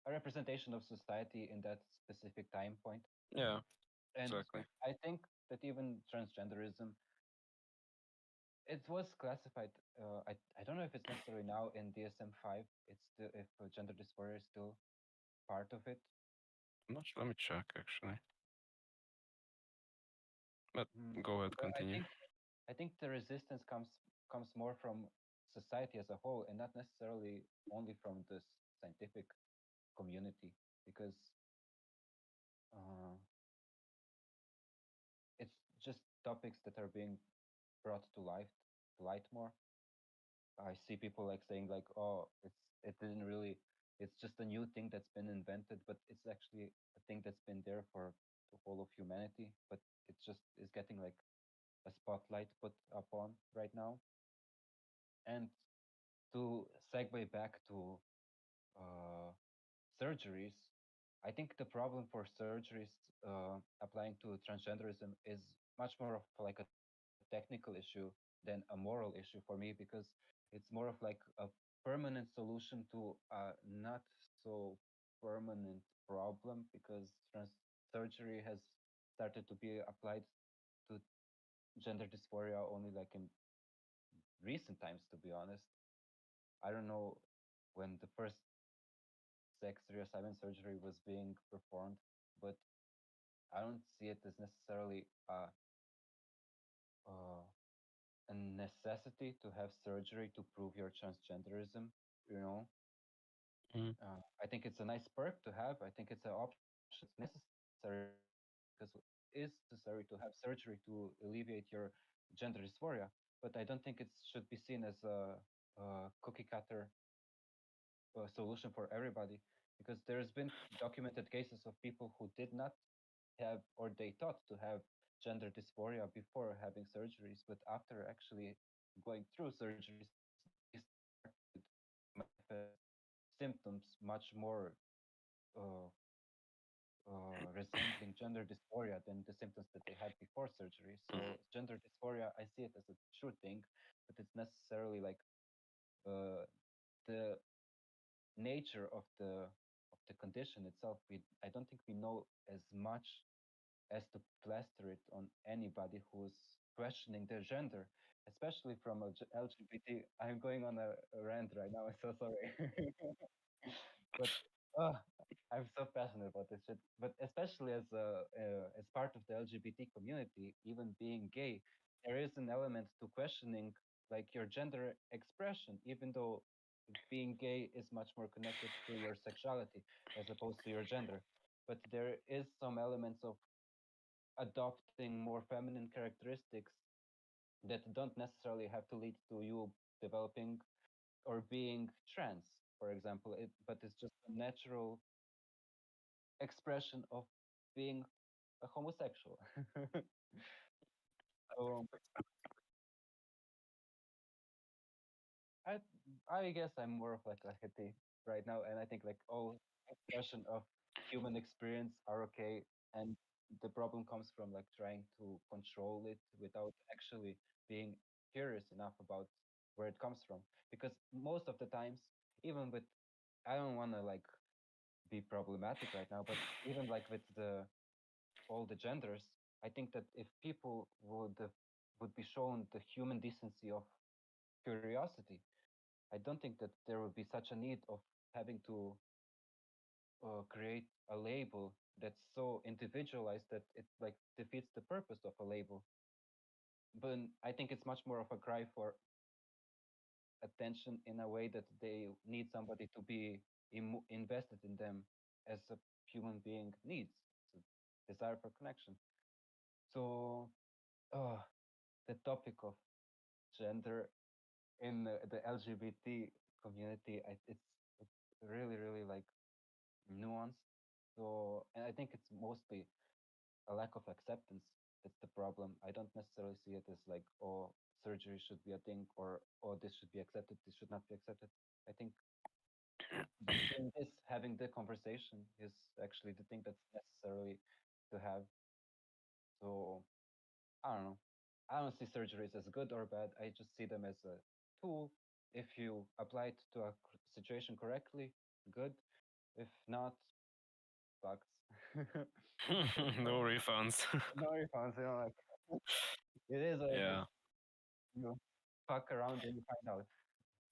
a representation of society in that specific time point. Yeah, And exactly. I think that even transgenderism, it was classified. I don't know if it's necessarily now in DSM-5. It's still if gender dysphoria is still part of it. I'm not sure. Let me check actually. But Mm, go ahead, but continue. I think the resistance comes more from society as a whole and not necessarily only from the scientific community, because uh, it's just topics that are being brought to light more. I see people like saying like, "Oh, it didn't really. It's just a new thing that's been invented, but it's actually a thing that's been there for the whole of humanity. But it just is getting like a spotlight put upon right now." And to segue back to uh, surgeries, I think the problem for surgeries applying to transgenderism is much more of like a technical issue than a moral issue for me, because it's more of like a permanent solution to a not so permanent problem, because surgery has started to be applied to gender dysphoria only like in recent times, to be honest. I don't know when the first sex reassignment surgery was being performed, but I don't see it as necessarily uh, a necessity to have surgery to prove your transgenderism. You know, Mm. I think it's a nice perk to have. I think it's an option that's necessary, because it is necessary to have surgery to alleviate your gender dysphoria. But I don't think it should be seen as a cookie cutter solution for everybody, because there's been documented cases of people who did not have, or they thought to have, gender dysphoria before having surgeries, but after actually going through surgeries, they started to manifest symptoms much more uh, resembling gender dysphoria than the symptoms that they had before surgery. Hmm. So gender dysphoria, I see it as a true thing, but it's necessarily like uh, the nature of the condition itself. I don't think we know as much as to plaster it on anybody who's questioning their gender, especially from a LGBT. I'm going on a rant right now. I'm so sorry. But uh, I'm so passionate about this shit. But especially as part of the LGBT community, even being gay, there is an element to questioning like your gender expression, even though being gay is much more connected to your sexuality as opposed to your gender. But there is some elements of adopting more feminine characteristics that don't necessarily have to lead to you developing or being trans, for example. But it's just a natural expression of being a homosexual. So I I guess I'm more of like a hippie right now, and I think like all expression of human experience are okay, and the problem comes from like trying to control it without actually being curious enough about where it comes from. Because most of the times, even with, I don't want to like be problematic right now, but even like with the all the genders, I think that if people would be shown the human decency of curiosity, I don't think that there would be such a need of having to create a label that's so individualized that it like defeats the purpose of a label. But I think it's much more of a cry for attention in a way that they need somebody to be invested in them as a human being needs. It's a desire for connection. So, uh, the topic of gender in the LGBT community, it's really really like nuanced. So, and I think it's mostly a lack of acceptance. That's the problem. I don't necessarily see it as like, oh, surgery should be a thing, or oh, this should be accepted, this should not be accepted. I think doing this, having the conversation, is actually the thing that's necessarily to have. So I don't know. I don't see surgeries as good or bad. I just see them as a tool. If you apply it to a situation correctly, good. If not, sucks. No refunds. No refunds. You know, like it is what it is. Yeah. You fuck around and you find out.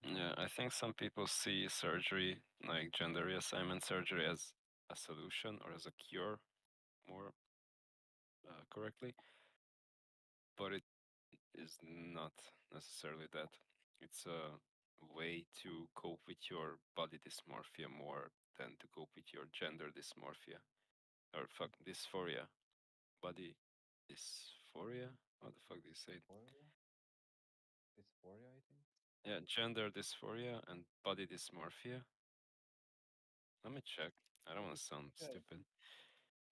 Yeah, I think some people see surgery, like gender reassignment surgery, as a solution or as a cure, more correctly, but it is not necessarily that. It's a way to cope with your body dysmorphia more than to cope with your gender dysmorphia or fuck dysphoria, body dysphoria. How the fuck do you say it? Dysphoria? Dysphoria, I think. Yeah, gender dysphoria and body dysmorphia. Let me check. I don't want to sound Yeah, stupid.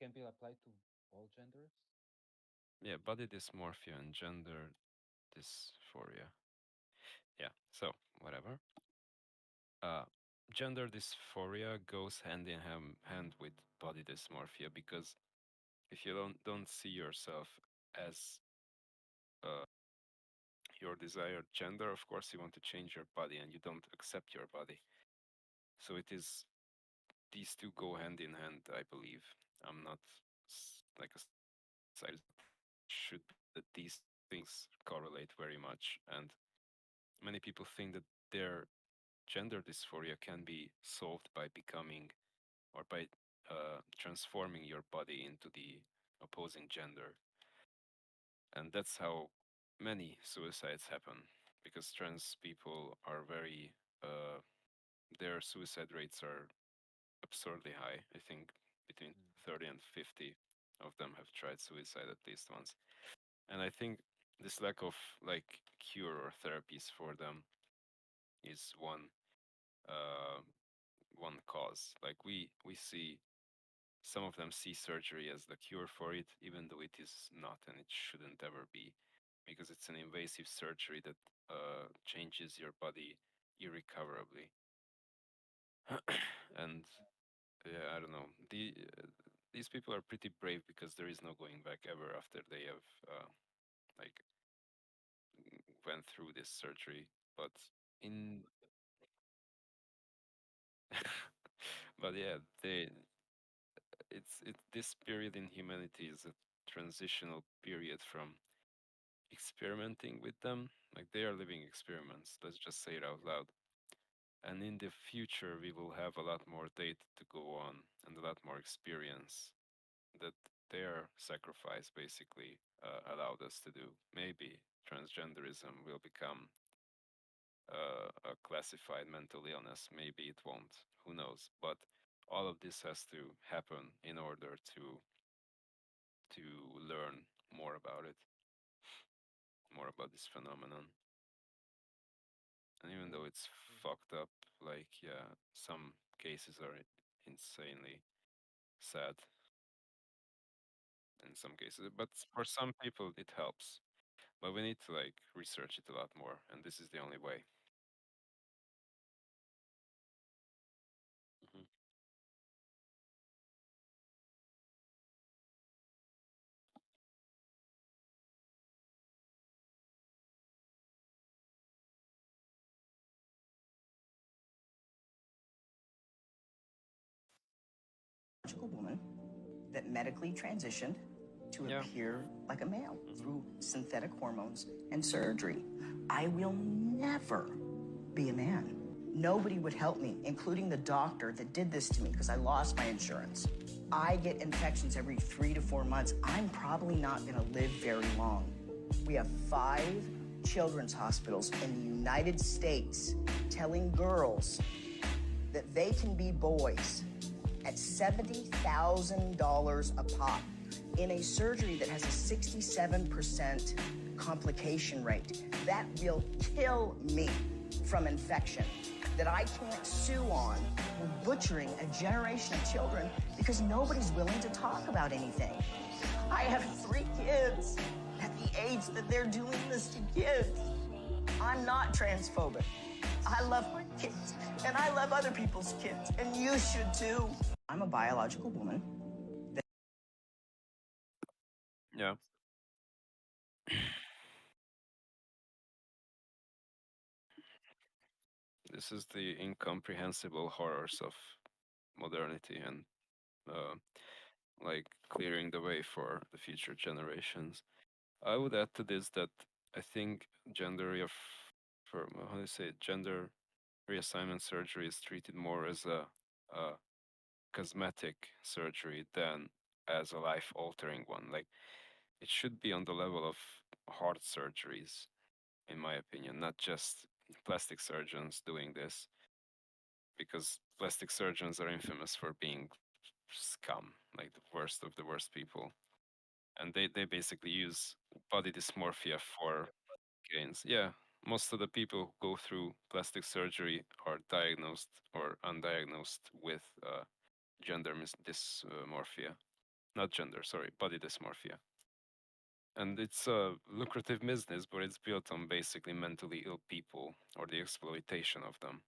can be applied to all genders. Yeah, body dysmorphia and gender dysphoria. Yeah, so whatever. Uh, Gender dysphoria goes hand in hand with body dysmorphia because if you don't see yourself as uh, your desired gender, of course you want to change your body and you don't accept your body. So it is these two go hand in hand, I believe. I'm not like a scientist, should be that these things correlate very much, and many people think that their gender dysphoria can be solved by becoming or by transforming your body into the opposing gender. And that's how many suicides happen because trans people are very, uh, their suicide rates are absurdly high. I think between Mm. 30 and 50 of them have tried suicide at least once. And I think this lack of like cure or therapies for them is uh, one cause. Like we see some of them see surgery as the cure for it, even though it is not, and it shouldn't ever be, because it's an invasive surgery that changes your body irrecoverably. And yeah, I don't know. These people are pretty brave because there is no going back ever after they have like went through this surgery. But in but yeah, they it this period in humanity is a transitional period from experimenting with them. Like they are living experiments. Let's just say it out loud. And in the future, we will have a lot more data to go on and a lot more experience that their sacrifice basically allowed us to do. Maybe transgenderism will become a classified mental illness. Maybe it won't. Who knows? But all of this has to happen in order to learn more about it, more about this phenomenon. And even True. though it's True. fucked up, like yeah, some cases are insanely sad in some cases, but for some people it helps. But we need to like research it a lot more, and this is the only way. Mhm. woman that medically transitioned to Yeah. appear like a male Hmm. through synthetic hormones and surgery. I will never be a man. Nobody would help me, including the doctor that did this to me because I lost my insurance. I get infections every 3 to 4 months. I'm probably not going to live very long. We have 5 children's hospitals in the United States telling girls that they can be boys at $70,000 a pop in a surgery that has a 67% complication rate. That will kill me from infection that I can't sue on. We're butchering a generation of children because nobody's willing to talk about anything. I have 3 kids at the age that they're doing this to kids. I'm not transphobic. I love my kids, and I love other people's kids, and you should too. I'm a biological woman. Yeah. This is the incomprehensible horrors of modernity and uh, like clearing the way for the future generations. I would add to this that I think how do you say it? Gender reassignment surgery is treated more as a cosmetic surgery than as a life altering one. Like it should be on the level of heart surgeries, in my opinion, not just plastic surgeons doing this, because plastic surgeons are infamous for being scum, like the worst of the worst people. And they basically use body dysmorphia for gains. Yeah, most of the people who go through plastic surgery are diagnosed or undiagnosed with gender dysmorphia. Not gender, sorry, body dysmorphia. And it's a lucrative business, but it's built on basically mentally ill people or the exploitation of them.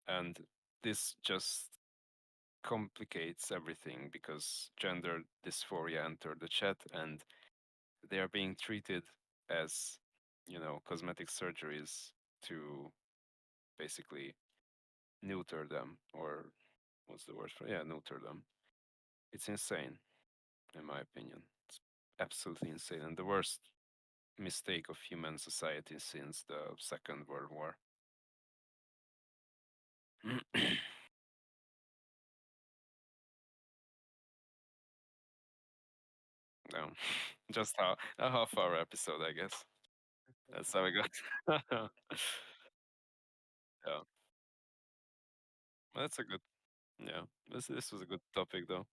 And this just complicates everything because gender dysphoria entered the chat and they are being treated as, cosmetic surgeries to basically neuter them, or what's the word for, yeah, neuter them. It's insane, in my opinion. It's absolutely insane and the worst mistake of human society since the Second World War. No, just a half-hour episode, I guess. That's how we got. Yeah, that's a good. Yeah, this was a good topic though.